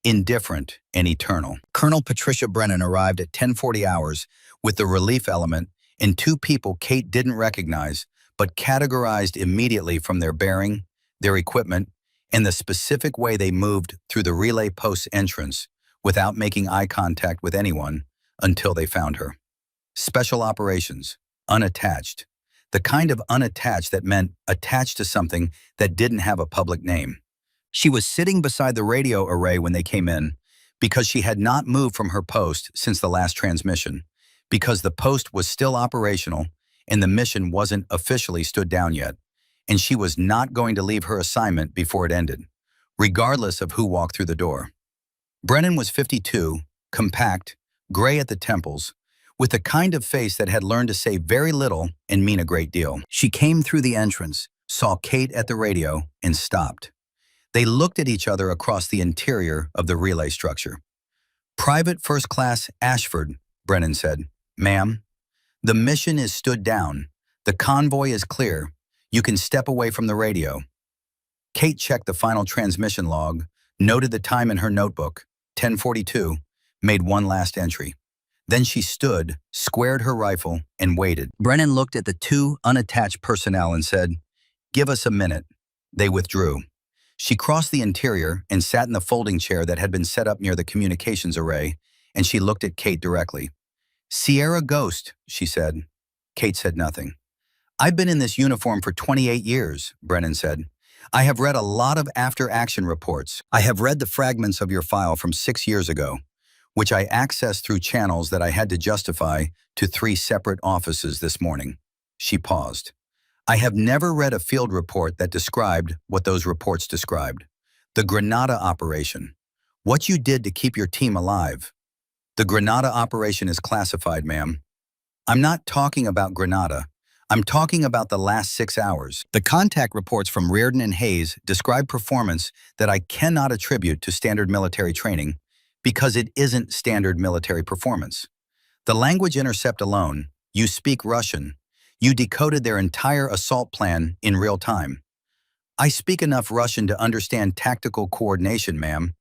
indifferent and eternal. Colonel Patricia Brennan arrived at 10:40 hours with the relief element and two people Kate didn't recognize, but categorized immediately from their bearing, their equipment, and the specific way they moved through the relay post's entrance without making eye contact with anyone until they found her. Special operations, unattached. The kind of unattached that meant attached to something that didn't have a public name. She was sitting beside the radio array when they came in because she had not moved from her post since the last transmission, because the post was still operational and the mission wasn't officially stood down yet, and she was not going to leave her assignment before it ended, regardless of who walked through the door. Brennan was 52, compact, gray at the temples, with the kind of face that had learned to say very little and mean a great deal. She came through the entrance, saw Kate at the radio, and stopped. They looked at each other across the interior of the relay structure. "Private First Class Ashford," Brennan said. "Ma'am, the mission is stood down. The convoy is clear. You can step away from the radio." Kate checked the final transmission log, noted the time in her notebook, 10:42, made one last entry. Then she stood, squared her rifle, and waited. Brennan looked at the two unattached personnel and said, "Give us a minute." They withdrew. She crossed the interior and sat in the folding chair that had been set up near the communications array, and she looked at Kate directly. "Sierra Ghost," she said. Kate said nothing. "I've been in this uniform for 28 years, Brennan said. "I have read a lot of after-action reports. I have read the fragments of your file from 6 years ago, which I accessed through channels that I had to justify to 3 separate offices this morning." She paused. "I have never read a field report that described what those reports described. The Grenada operation. What you did to keep your team alive. The Grenada operation is classified, ma'am. I'm not talking about Grenada. I'm talking about the last 6 hours. The contact reports from Reardon and Hayes describe performance that I cannot attribute to standard military training because it isn't standard military performance. The language intercept alone, you speak Russian, you decoded their entire assault plan in real time. I speak enough Russian to understand tactical coordination, ma'am.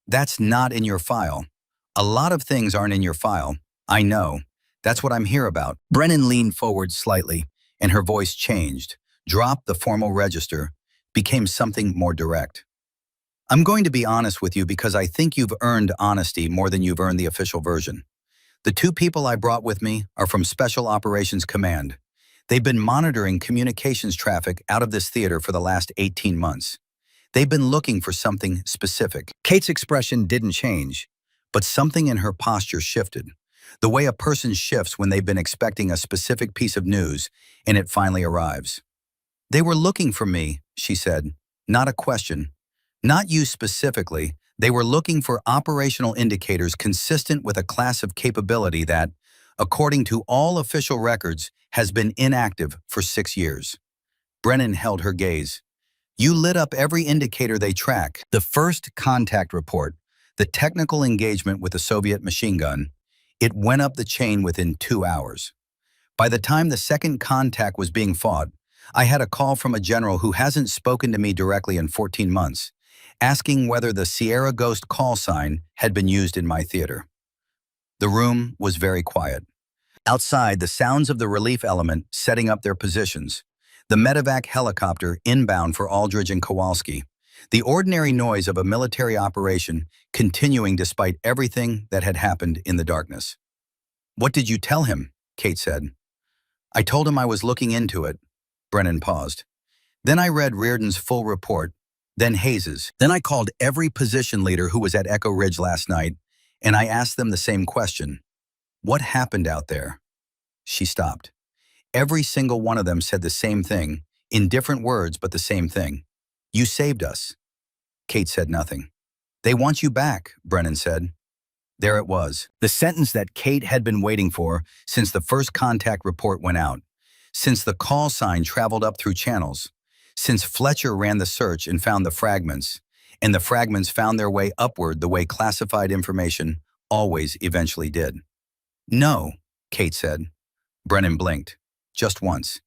That's not in your file. A lot of things aren't in your file. I know. That's what I'm here about." Brennan leaned forward slightly, and her voice changed, dropped the formal register, became something more direct. "I'm going to be honest with you because I think you've earned honesty more than you've earned the official version. The 2 people I brought with me are from Special Operations Command. They've been monitoring communications traffic out of this theater for the last 18 months. They've been looking for something specific." Kate's expression didn't change, but something in her posture shifted, the way a person shifts when they've been expecting a specific piece of news and it finally arrives. "They were looking for me," she said, "not a question. Not you specifically. They were looking for operational indicators consistent with a class of capability that, according to all official records, has been inactive for 6 years." Brennan held her gaze. "You lit up every indicator they track. The first contact report, the technical engagement with the Soviet machine gun, it went up the chain within 2 hours. By the time the second contact was being fought, I had a call from a general who hasn't spoken to me directly in 14 months, asking whether the Sierra Ghost call sign had been used in my theater." The room was very quiet. Outside, the sounds of the relief element setting up their positions, the medevac helicopter inbound for Aldridge and Kowalski, the ordinary noise of a military operation continuing despite everything that had happened in the darkness. "What did you tell him?" Kate said. "I told him I was looking into it." Brennan paused. "Then I read Reardon's full report, then Hayes's. Then I called every position leader who was at Echo Ridge last night, and I asked them the same question. What happened out there?" She stopped. Every single one of them said the same thing, in different words but the same thing. "You saved us." Kate said nothing. "They want you back," Brennan said. There it was, the sentence that Kate had been waiting for since the first contact report went out, since the call sign traveled up through channels, since Fletcher ran the search and found the fragments, and the fragments found their way upward the way classified information always eventually did. "No," Kate said. Brennan blinked. Just once.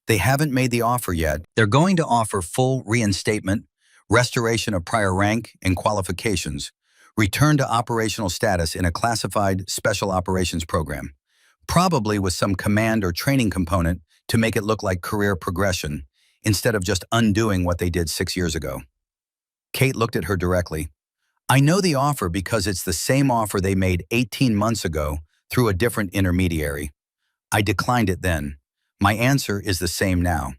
They haven't made the offer yet. They're going to offer full reinstatement, restoration of prior rank and qualifications, return to operational status in a classified special operations program, probably with some command or training component to make it look like career progression, instead of just undoing what they did 6 years ago. Kate looked at her directly. I know the offer because it's the same offer they made 18 months ago through a different intermediary. I declined it then. My answer is the same now.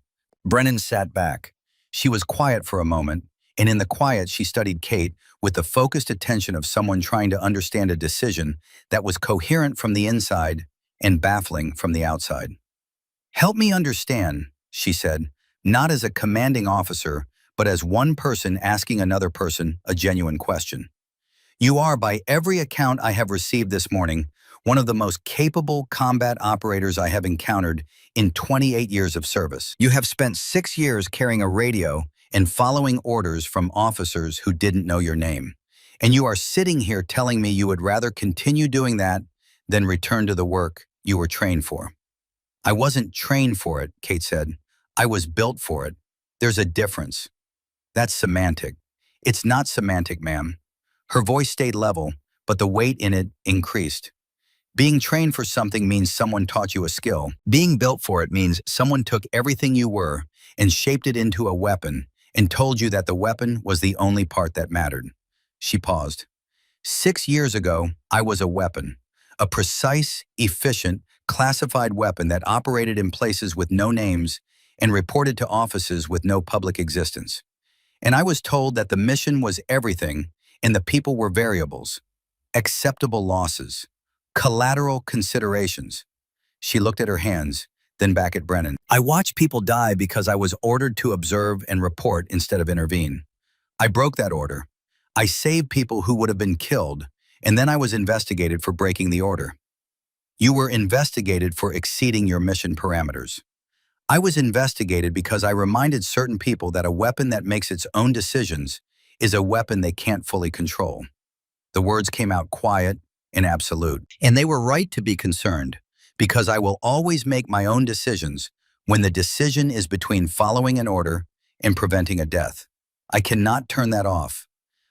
Brennan sat back. She was quiet for a moment, and in the quiet she studied Kate with the focused attention of someone trying to understand a decision that was coherent from the inside and baffling from the outside. Help me understand, she said, not as a commanding officer, but as one person asking another person a genuine question. You are, by every account I have received this morning, one of the most capable combat operators I have encountered in 28 years of service. You have spent 6 years carrying a radio and following orders from officers who didn't know your name. And you are sitting here telling me you would rather continue doing that than return to the work you were trained for. I wasn't trained for it, Kate said. I was built for it. There's a difference. That's semantic. It's not semantic, ma'am. Her voice stayed level, but the weight in it increased. Being trained for something means someone taught you a skill. Being built for it means someone took everything you were and shaped it into a weapon and told you that the weapon was the only part that mattered. She paused. 6 years ago, I was a weapon. A precise, efficient, classified weapon that operated in places with no names and reported to offices with no public existence. And I was told that the mission was everything and the people were variables, acceptable losses, collateral considerations. She looked at her hands, then back at Brennan. I watched people die because I was ordered to observe and report instead of intervene. I broke that order. I saved people who would have been killed, and then I was investigated for breaking the order. You were investigated for exceeding your mission parameters. I was investigated because I reminded certain people that a weapon that makes its own decisions is a weapon they can't fully control. The words came out quiet and absolute. And they were right to be concerned, because I will always make my own decisions when the decision is between following an order and preventing a death. I cannot turn that off.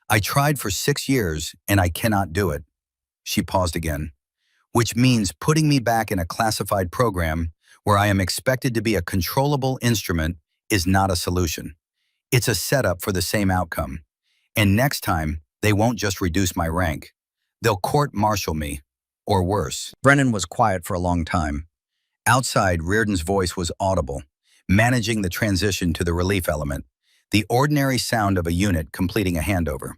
I tried for 6 years and I cannot do it. She paused again. Which means putting me back in a classified program where I am expected to be a controllable instrument is not a solution. It's a setup for the same outcome. And next time, they won't just reduce my rank. They'll court-martial me, or worse. Brennan was quiet for a long time. Outside, Reardon's voice was audible, managing the transition to the relief element, the ordinary sound of a unit completing a handover.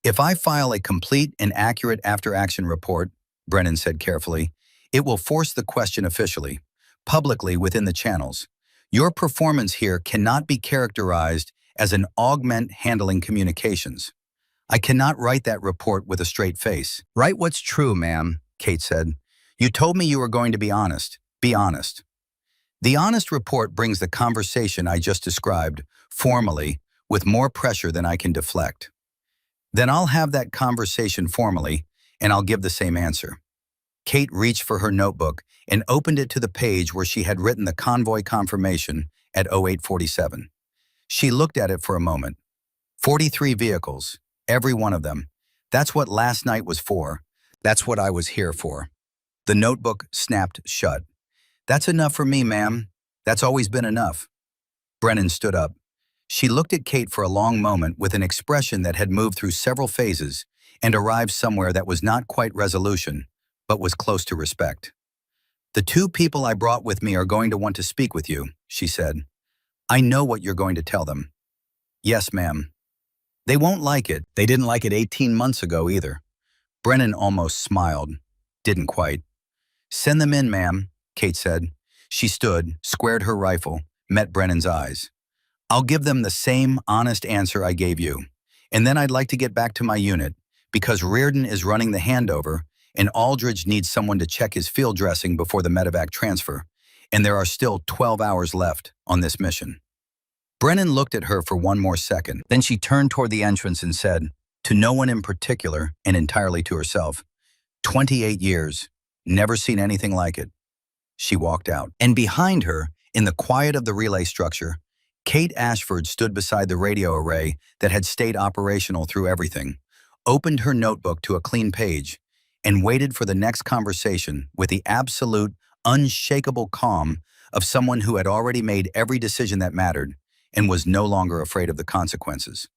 If I file a complete and accurate after-action report, Brennan said carefully, it will force the question officially, publicly within the channels. Your performance here cannot be characterized as an augment handling communications. I cannot write that report with a straight face. Write what's true, ma'am, Kate said. You told me you were going to be honest. Be honest. The honest report brings the conversation I just described, formally, with more pressure than I can deflect. Then I'll have that conversation formally, and I'll give the same answer. Kate reached for her notebook and opened it to the page where she had written the convoy confirmation at 0847. She looked at it for a moment. 43 vehicles, every one of them. That's what last night was for. That's what I was here for. The notebook snapped shut. That's enough for me, ma'am. That's always been enough. Brennan stood up. She looked at Kate for a long moment with an expression that had moved through several phases and arrived somewhere that was not quite resolution, but was close to respect. The 2 people I brought with me are going to want to speak with you, she said. I know what you're going to tell them. Yes, ma'am. They won't like it. They didn't like it 18 months ago either. Brennan almost smiled. Didn't quite. Send them in, ma'am, Kate said. She stood, squared her rifle, met Brennan's eyes. I'll give them the same honest answer I gave you. And then I'd like to get back to my unit, because Reardon is running the handover, and Aldridge needs someone to check his field dressing before the medevac transfer, and there are still 12 hours left on this mission. Brennan looked at her for one more second. Then she turned toward the entrance and said, to no one in particular and entirely to herself, 28 years, never seen anything like it. She walked out. And behind her, In the quiet of the relay structure, Kate Ashford stood beside the radio array that had stayed operational through everything, opened her notebook to a clean page, and waited for the next conversation with the absolute, unshakable calm of someone who had already made every decision that mattered and was no longer afraid of the consequences.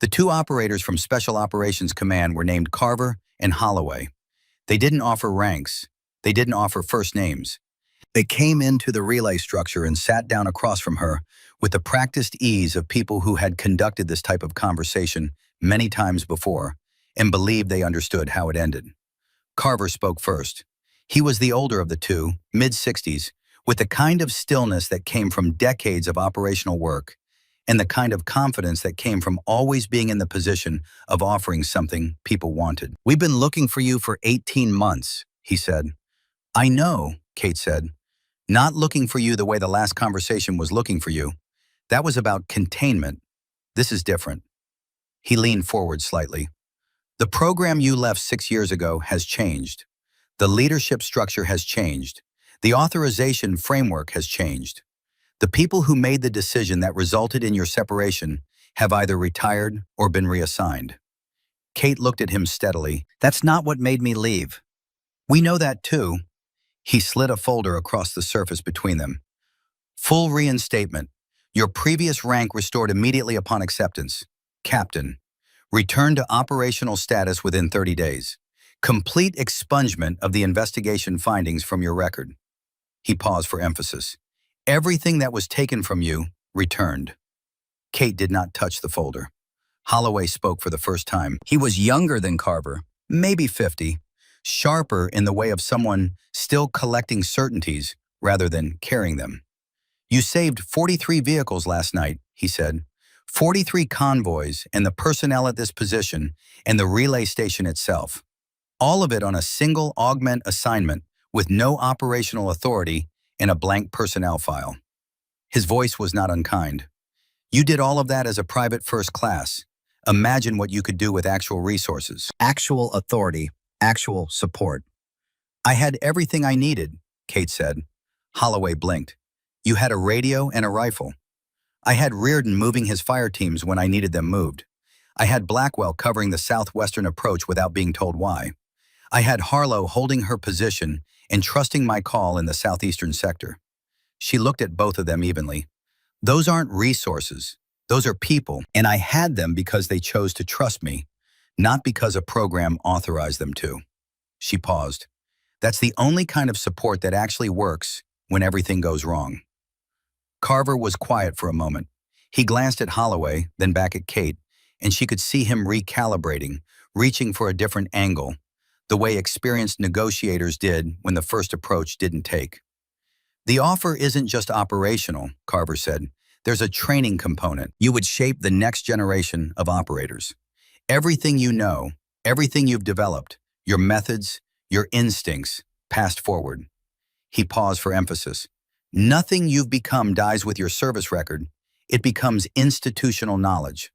The two operators from Special Operations Command were named Carver and Holloway. They didn't offer ranks. They didn't offer first names. They came into the relay structure and sat down across from her with the practiced ease of people who had conducted this type of conversation many times before and believed they understood how it ended. Carver spoke first. He was the older of the two, mid-60s, with the kind of stillness that came from decades of operational work and the kind of confidence that came from always being in the position of offering something people wanted. "We've been looking for you for 18 months, he said. "I know," Kate said. "Not looking for you the way the last conversation was looking for you. That was about containment. This is different." He leaned forward slightly. "The program you left 6 years ago has changed. The leadership structure has changed. The authorization framework has changed. The people who made the decision that resulted in your separation have either retired or been reassigned." Kate looked at him steadily. "That's not what made me leave." "We know that too." He slid a folder across the surface between them. "Full reinstatement. Your previous rank restored immediately upon acceptance. Captain. Return to operational status within 30 days. Complete expungement of the investigation findings from your record." He paused for emphasis. "Everything that was taken from you, returned." Kate did not touch the folder. Holloway spoke for the first time. He was younger than Carver, maybe 50, sharper in the way of someone still collecting certainties rather than carrying them. "You saved 43 vehicles last night," he said. 43 convoys and the personnel at this position and the relay station itself. All of it on a single augment assignment with no operational authority and a blank personnel file. His voice was not unkind. "You did all of that as a private first class. Imagine what you could do with actual resources. Actual authority, actual support." "I had everything I needed," Kate said. Holloway blinked. "You had a radio and a rifle." "I had Reardon moving his fire teams when I needed them moved. I had Blackwell covering the southwestern approach without being told why. I had Harlow holding her position and trusting my call in the southeastern sector." She looked at both of them evenly. "Those aren't resources. Those are people, and I had them because they chose to trust me, not because a program authorized them to." She paused. "That's the only kind of support that actually works when everything goes wrong." Carver was quiet for a moment. He glanced at Holloway, then back at Kate, and she could see him recalibrating, reaching for a different angle, the way experienced negotiators did when the first approach didn't take. "The offer isn't just operational," Carver said. "There's a training component. You would shape the next generation of operators. Everything you know, everything you've developed, your methods, your instincts, passed forward." He paused for emphasis. "Nothing you've become dies with your service record. It becomes institutional knowledge."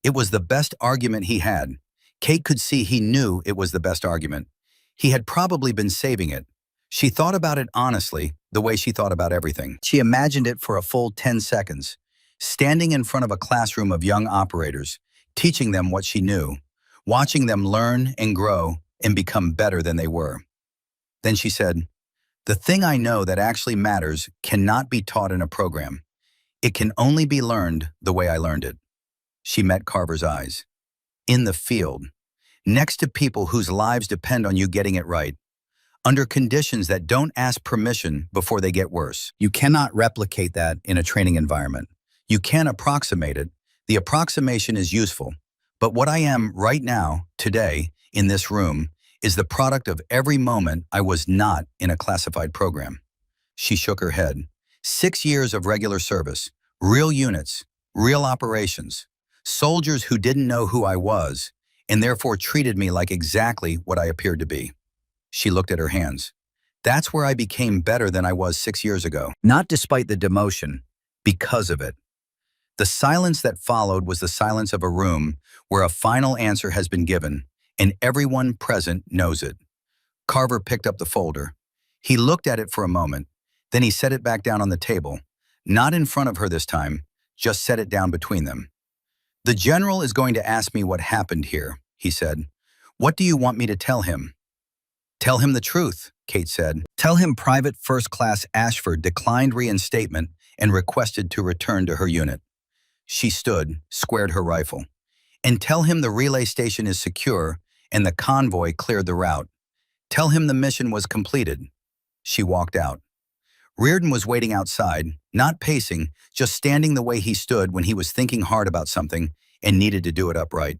It was the best argument he had. Kate could see he knew it was the best argument. He had probably been saving it. She thought about it honestly, the way she thought about everything. She imagined it for a full 10 seconds, standing in front of a classroom of young operators, teaching them what she knew, watching them learn and grow and become better than they were. Then she said, "The thing I know that actually matters cannot be taught in a program. It can only be learned the way I learned it." She met Carver's eyes. "In the field, next to people whose lives depend on you getting it right, under conditions that don't ask permission before they get worse. You cannot replicate that in a training environment. You can approximate it. The approximation is useful. But what I am right now, today, in this room, is the product of every moment I was not in a classified program." She shook her head. 6 years of regular service, real units, real operations, soldiers who didn't know who I was, and therefore treated me like exactly what I appeared to be. She looked at her hands. "That's where I became better than I was 6 years ago. Not despite the demotion, because of it." The silence that followed was the silence of a room where a final answer has been given, and everyone present knows it. Carver picked up the folder. He looked at it for a moment, Then he set it back down on the table. Not in front of her this time, just set it down between them. "The general is going to ask me what happened here," he said. "What do you want me to tell him?" "Tell him the truth," Kate said. "Tell him Private First Class Ashford declined reinstatement and requested to return to her unit." She stood, squared her rifle. "And tell him the relay station is secure and the convoy cleared the route. Tell him the mission was completed." She walked out. Reardon was waiting outside, not pacing, just standing the way he stood when he was thinking hard about something and needed to do it upright.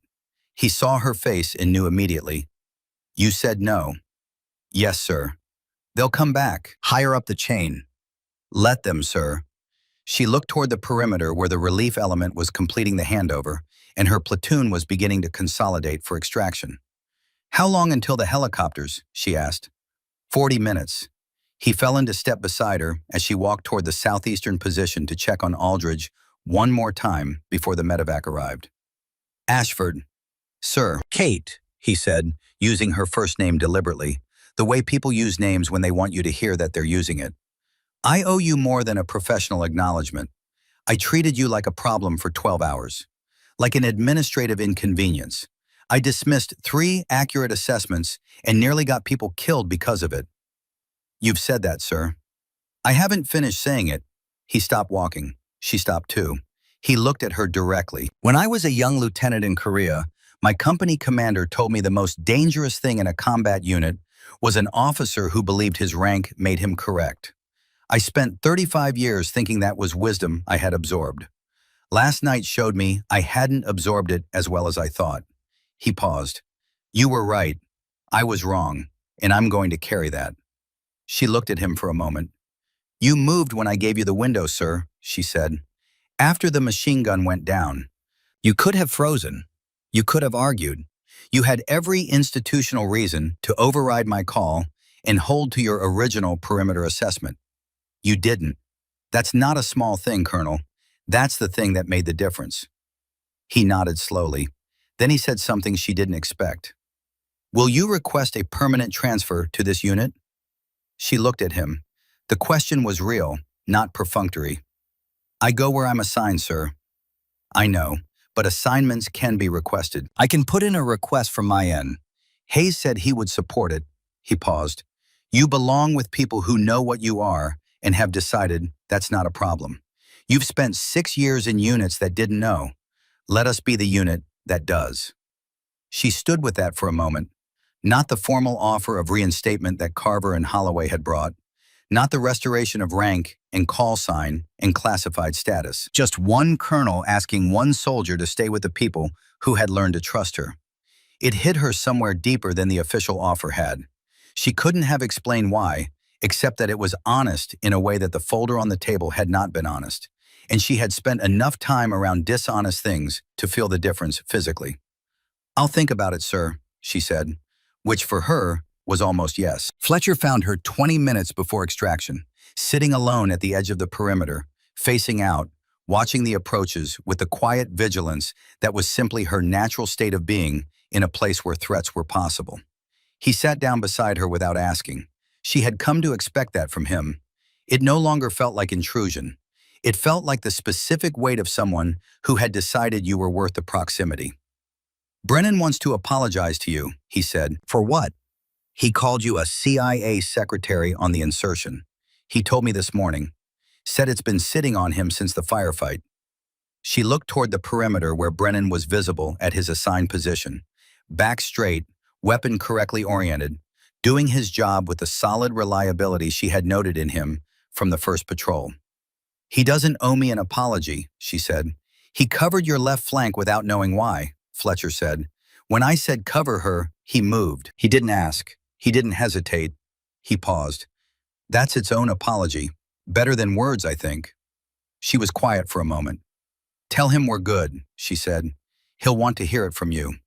He saw her face and knew immediately. "You said no." "Yes, sir." "They'll come back, higher up the chain." "Let them, sir." She looked toward the perimeter where the relief element was completing the handover, and her platoon was beginning to consolidate for extraction. "How long until the helicopters?" she asked. 40 minutes. He fell into step beside her as she walked toward the southeastern position to check on Aldridge one more time before the medevac arrived. "Ashford." "Sir." "Kate," he said, using her first name deliberately, the way people use names when they want you to hear that they're using it. "I owe you more than a professional acknowledgement. I treated you like a problem for 12 hours. Like an administrative inconvenience. I dismissed 3 accurate assessments and nearly got people killed because of it." "You've said that, sir." "I haven't finished saying it." He stopped walking. She stopped too. He looked at her directly. "When I was a young lieutenant in Korea, my company commander told me the most dangerous thing in a combat unit was an officer who believed his rank made him correct. I spent 35 years thinking that was wisdom I had absorbed. Last night showed me I hadn't absorbed it as well as I thought." He paused. "You were right. I was wrong, and I'm going to carry that." She looked at him for a moment. "You moved when I gave you the window, sir," she said. "After the machine gun went down. You could have frozen. You could have argued. You had every institutional reason to override my call and hold to your original perimeter assessment. You didn't. That's not a small thing, Colonel. That's the thing that made the difference." He nodded slowly. Then he said something she didn't expect. "Will you request a permanent transfer to this unit?" She looked at him. The question was real, not perfunctory. "I go where I'm assigned, sir." "I know, but assignments can be requested. I can put in a request from my end." Hayes said he would support it. He paused. "You belong with people who know what you are and have decided that's not a problem. You've spent 6 years in units that didn't know. Let us be the unit that does." She stood with that for a moment. Not the formal offer of reinstatement that Carver and Holloway had brought. Not the restoration of rank and call sign and classified status. Just one colonel asking one soldier to stay with the people who had learned to trust her. It hit her somewhere deeper than the official offer had. She couldn't have explained why, except that it was honest in a way that the folder on the table had not been honest, and she had spent enough time around dishonest things to feel the difference physically. "I'll think about it, sir," she said, which for her was almost yes. Fletcher found her 20 minutes before extraction, sitting alone at the edge of the perimeter, facing out, watching the approaches with the quiet vigilance that was simply her natural state of being in a place where threats were possible. He sat down beside her without asking. She had come to expect that from him. It no longer felt like intrusion. It felt like the specific weight of someone who had decided you were worth the proximity. "Brennan wants to apologize to you," he said. "For what?" "He called you a CIA secretary on the Insertion. He told me this morning. Said it's been sitting on him since the firefight." She looked toward the perimeter where Brennan was visible at his assigned position. Back straight, weapon correctly oriented, doing his job with the solid reliability she had noted in him from the first patrol. "He doesn't owe me an apology," she said. "He covered your left flank without knowing why," Fletcher said. "When I said cover her, he moved. He didn't ask. He didn't hesitate." He paused. "That's its own apology. Better than words, I think." She was quiet for a moment. "Tell him we're good," she said. "He'll want to hear it from you."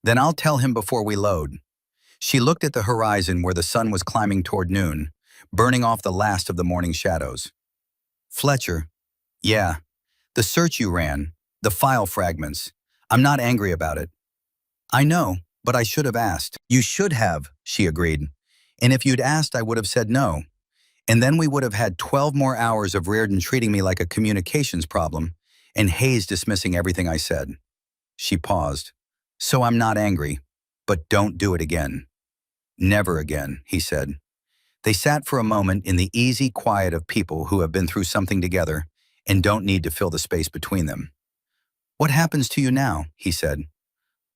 "Then I'll tell him before we load." She looked at the horizon where the sun was climbing toward noon, burning off the last of the morning shadows. "Fletcher, yeah, the search you ran, the file fragments. I'm not angry about it." "I know, but I should have asked." "You should have," she agreed. "And if you'd asked, I would have said no. And then we would have had 12 more hours of Reardon treating me like a communications problem and Hayes dismissing everything I said. She paused. So I'm not angry, but don't do it again. Never again, he said. They sat for a moment in the easy quiet of people who have been through something together and don't need to fill the space between them. What happens to you now? He said.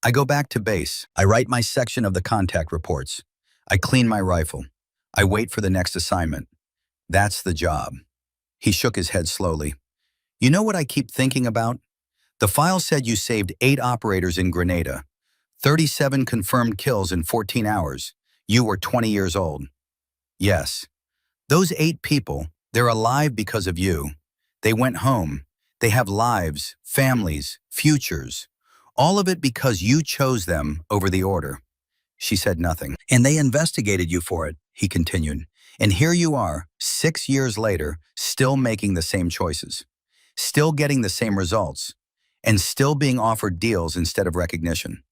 I go back to base. I write my section of the contact reports. I clean my rifle. I wait for the next assignment. That's the job. He shook his head slowly. You know what I keep thinking about? The file said you saved 8 operators in Grenada, 37 confirmed kills in 14 hours. You were 20 years old. Yes. Those 8 people, they're alive because of you. They went home. They have lives, families, futures. All of it because you chose them over the order. She said nothing. And they investigated you for it, he continued. And here you are, 6 years later, still making the same choices, still getting the same results, and still being offered deals instead of recognition.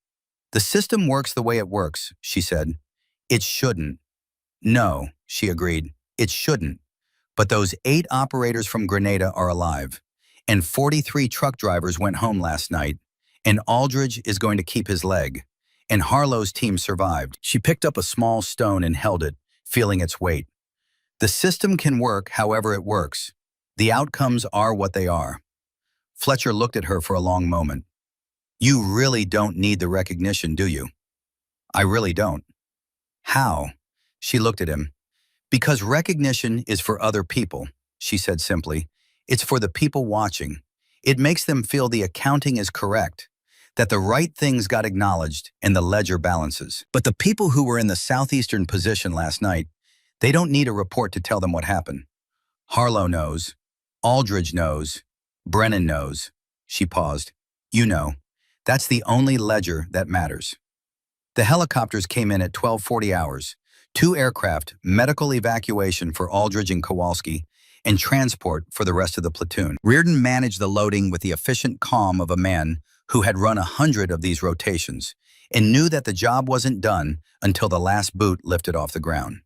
The system works the way it works, she said. It shouldn't. No, she agreed. It shouldn't. But those 8 operators from Grenada are alive, and 43 truck drivers went home last night, and Aldridge is going to keep his leg, and Harlow's team survived. She picked up a small stone and held it, feeling its weight. The system can work however it works. The outcomes are what they are. Fletcher looked at her for a long moment. You really don't need the recognition, do you? I really don't. How? She looked at him. Because recognition is for other people, she said simply. It's for the people watching. It makes them feel the accounting is correct, that the right things got acknowledged and the ledger balances. But the people who were in the southeastern position last night, they don't need a report to tell them what happened. Harlow knows. Aldridge knows. Brennan knows. She paused. You know. That's the only ledger that matters. The helicopters came in at 12:40 hours. 2 aircraft, medical evacuation for Aldridge and Kowalski, and transport for the rest of the platoon. Reardon managed the loading with the efficient calm of a man who had run 100 of these rotations and knew that the job wasn't done until the last boot lifted off the ground.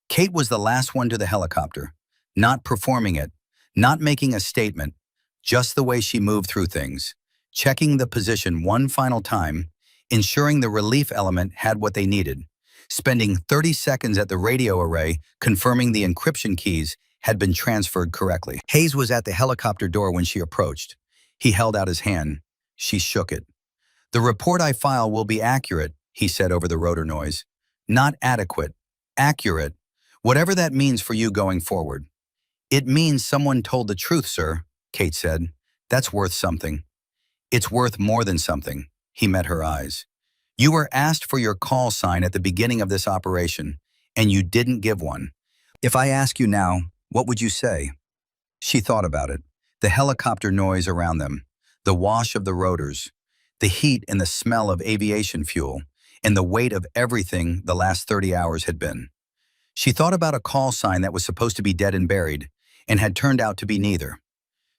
Kate was the last one to the helicopter, not performing it, not making a statement, just the way she moved through things, checking the position one final time, ensuring the relief element had what they needed, spending 30 seconds at the radio array confirming the encryption keys had been transferred correctly. Hayes was at the helicopter door when she approached. He held out his hand. She shook it. The report I file will be accurate, he said over the rotor noise. Not adequate. Accurate. Whatever that means for you going forward. It means someone told the truth, sir, Kate said. That's worth something. It's worth more than something. He met her eyes. You were asked for your call sign at the beginning of this operation, and you didn't give one. If I ask you now, what would you say? She thought about it. The helicopter noise around them, the wash of the rotors, the heat and the smell of aviation fuel, and the weight of everything the last 30 hours had been. She thought about a call sign that was supposed to be dead and buried, and had turned out to be neither.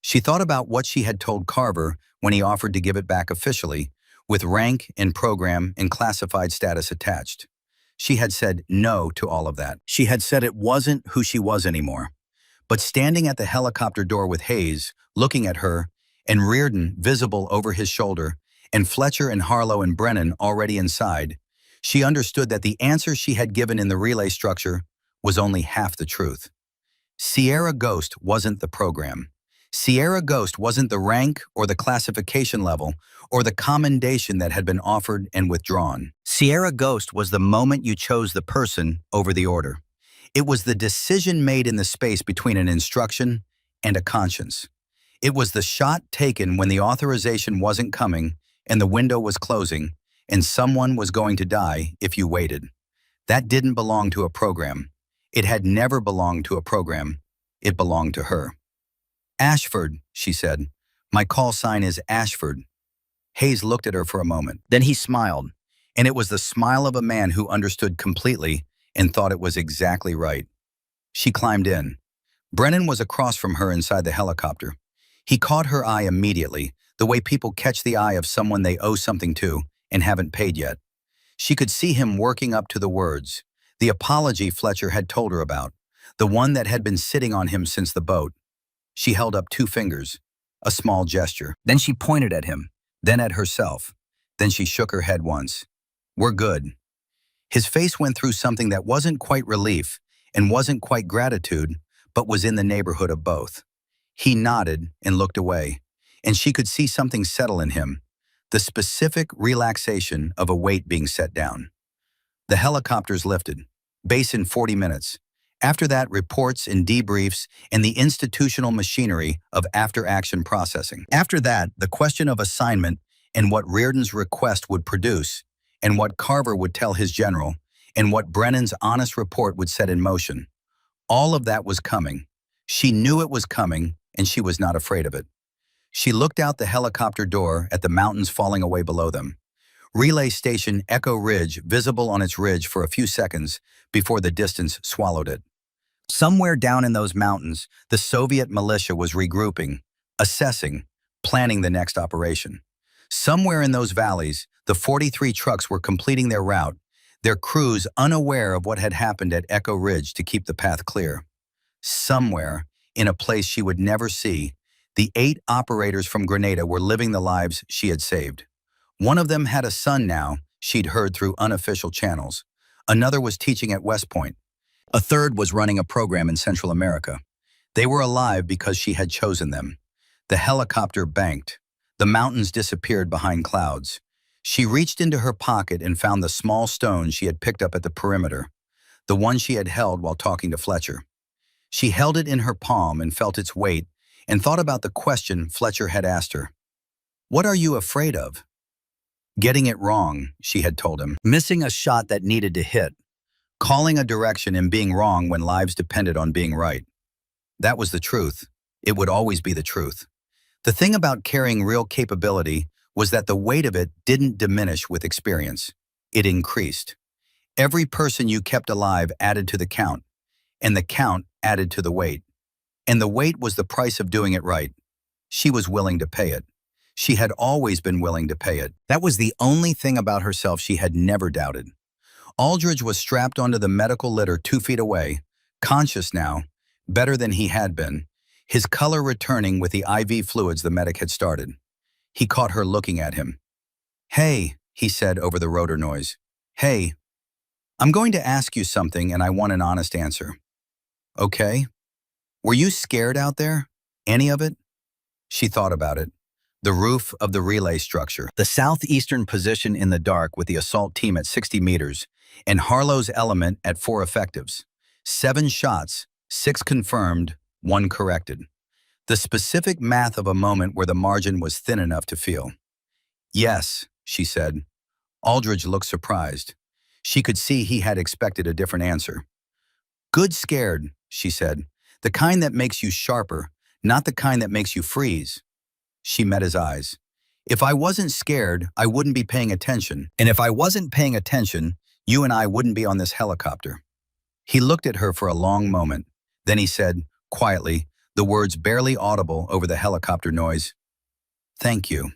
She thought about what she had told Carver when he offered to give it back officially, with rank and program and classified status attached. She had said no to all of that. She had said it wasn't who she was anymore. But standing at the helicopter door with Hayes, looking at her, and Reardon visible over his shoulder, and Fletcher and Harlow and Brennan already inside, she understood that the answer she had given in the relay structure was only half the truth. Sierra Ghost wasn't the program. Sierra Ghost wasn't the rank or the classification level or the commendation that had been offered and withdrawn. Sierra Ghost was the moment you chose the person over the order. It was the decision made in the space between an instruction and a conscience. It was the shot taken when the authorization wasn't coming and the window was closing and someone was going to die if you waited. That didn't belong to a program. It had never belonged to a program. It belonged to her. Ashford, she said. My call sign is Ashford. Hayes looked at her for a moment. Then he smiled, and it was the smile of a man who understood completely and thought it was exactly right. She climbed in. Brennan was across from her inside the helicopter. He caught her eye immediately, the way people catch the eye of someone they owe something to and haven't paid yet. She could see him working up to the words, the apology Fletcher had told her about, the one that had been sitting on him since the boat. She held up 2 fingers, a small gesture. Then she pointed at him, then at herself. Then she shook her head once. "We're good." His face went through something that wasn't quite relief and wasn't quite gratitude, but was in the neighborhood of both. He nodded and looked away, and she could see something settle in him, the specific relaxation of a weight being set down. The helicopters lifted. Base in 40 minutes. After that, reports and debriefs and the institutional machinery of after-action processing. After that, the question of assignment and what Reardon's request would produce, and what Carver would tell his general, and what Brennan's honest report would set in motion. All of that was coming. She knew it was coming, and she was not afraid of it. She looked out the helicopter door at the mountains falling away below them. Relay station Echo Ridge visible on its ridge for a few seconds before the distance swallowed it. Somewhere down in those mountains, the Soviet militia was regrouping, assessing, planning the next operation. Somewhere in those valleys, the 43 trucks were completing their route, their crews unaware of what had happened at Echo Ridge to keep the path clear. Somewhere, in a place she would never see, the 8 operators from Grenada were living the lives she had saved. One of them had a son now, she'd heard through unofficial channels. Another was teaching at West Point. A third was running a program in Central America. They were alive because she had chosen them. The helicopter banked. The mountains disappeared behind clouds. She reached into her pocket and found the small stone she had picked up at the perimeter, the one she had held while talking to Fletcher. She held it in her palm and felt its weight and thought about the question Fletcher had asked her. "What are you afraid of?" "Getting it wrong," she had told him. "Missing a shot that needed to hit. Calling a direction and being wrong when lives depended on being right." That was the truth. It would always be the truth. The thing about carrying real capability was that the weight of it didn't diminish with experience. It increased. Every person you kept alive added to the count, and the count added to the weight. And the weight was the price of doing it right. She was willing to pay it. She had always been willing to pay it. That was the only thing about herself she had never doubted. Aldridge was strapped onto the medical litter 2 feet away, conscious now, better than he had been, his color returning with the IV fluids the medic had started. He caught her looking at him. "Hey," he said over the rotor noise. "Hey, I'm going to ask you something and I want an honest answer." "Okay. Were you scared out there? Any of it?" She thought about it. The roof of the relay structure, the southeastern position in the dark with the assault team at 60 meters, and Harlow's element at 4 effectives. 7 shots, 6 confirmed, 1 corrected. The specific math of a moment where the margin was thin enough to feel. "Yes," she said. Aldridge looked surprised. She could see he had expected a different answer. "Good scared," she said. "The kind that makes you sharper, not the kind that makes you freeze." She met his eyes. "If I wasn't scared, I wouldn't be paying attention. And if I wasn't paying attention, you and I wouldn't be on this helicopter." He looked at her for a long moment. Then he said, quietly, the words barely audible over the helicopter noise, "Thank you."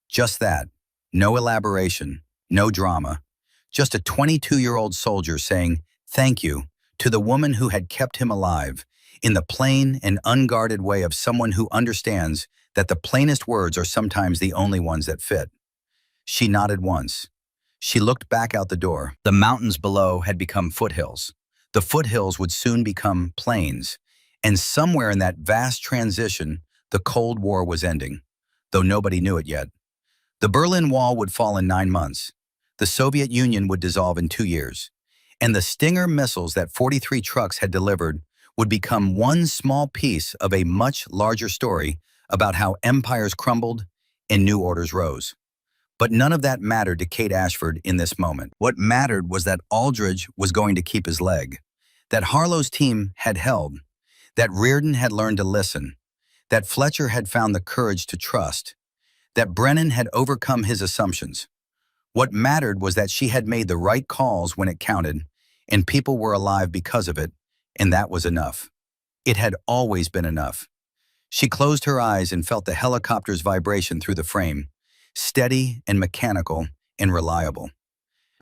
Just that. No elaboration, no drama. Just a 22-year-old soldier saying, "Thank you," to the woman who had kept him alive, in the plain and unguarded way of someone who understands that the plainest words are sometimes the only ones that fit. She nodded once. She looked back out the door. The mountains below had become foothills. The foothills would soon become plains. And somewhere in that vast transition, the Cold War was ending, though nobody knew it yet. The Berlin Wall would fall in 9 months. The Soviet Union would dissolve in 2 years. And the Stinger missiles that 43 trucks had delivered would become one small piece of a much larger story about how empires crumbled and new orders rose. But none of that mattered to Kate Ashford in this moment. What mattered was that Aldridge was going to keep his leg, that Harlow's team had held, that Reardon had learned to listen, that Fletcher had found the courage to trust, that Brennan had overcome his assumptions. What mattered was that she had made the right calls when it counted, and people were alive because of it, and that was enough. It had always been enough. She closed her eyes and felt the helicopter's vibration through the frame, steady and mechanical and reliable.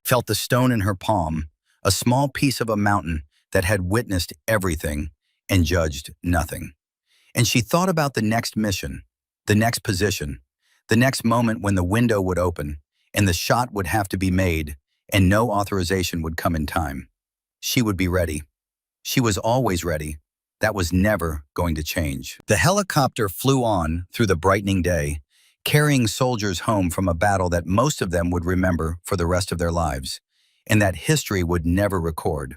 Felt the stone in her palm, a small piece of a mountain that had witnessed everything and judged nothing. And she thought about the next mission, the next position, the next moment when the window would open and the shot would have to be made and no authorization would come in time. She would be ready. She was always ready. That was never going to change. The helicopter flew on through the brightening day, carrying soldiers home from a battle that most of them would remember for the rest of their lives, and that history would never record,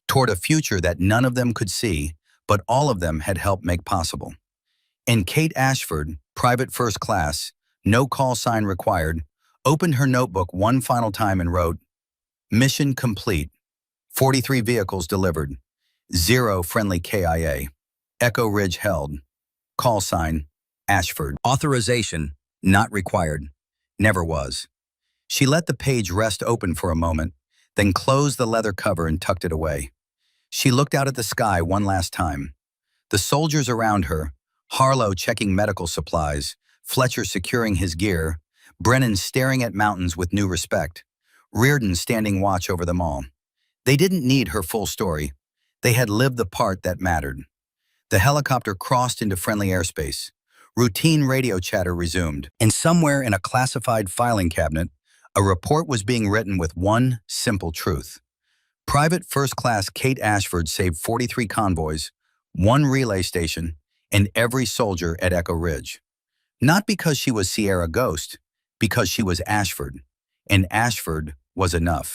toward a future that none of them could see, but all of them had helped make possible. And Kate Ashford, private first class, no call sign required, opened her notebook one final time and wrote, "Mission complete. 43 vehicles delivered. 0 friendly KIA. Echo Ridge held. Call sign, Ashford. Authorization, not required. Never was." She let the page rest open for a moment, then closed the leather cover and tucked it away. She looked out at the sky one last time. The soldiers around her, Harlow checking medical supplies, Fletcher securing his gear, Brennan staring at mountains with new respect, Reardon standing watch over them all. They didn't need her full story. They had lived the part that mattered. The helicopter crossed into friendly airspace. Routine radio chatter resumed, and somewhere in a classified filing cabinet, a report was being written with one simple truth. Private First Class Kate Ashford saved 43 convoys, 1 relay station, and every soldier at Echo Ridge. Not because she was Sierra Ghost, because she was Ashford, and Ashford was enough.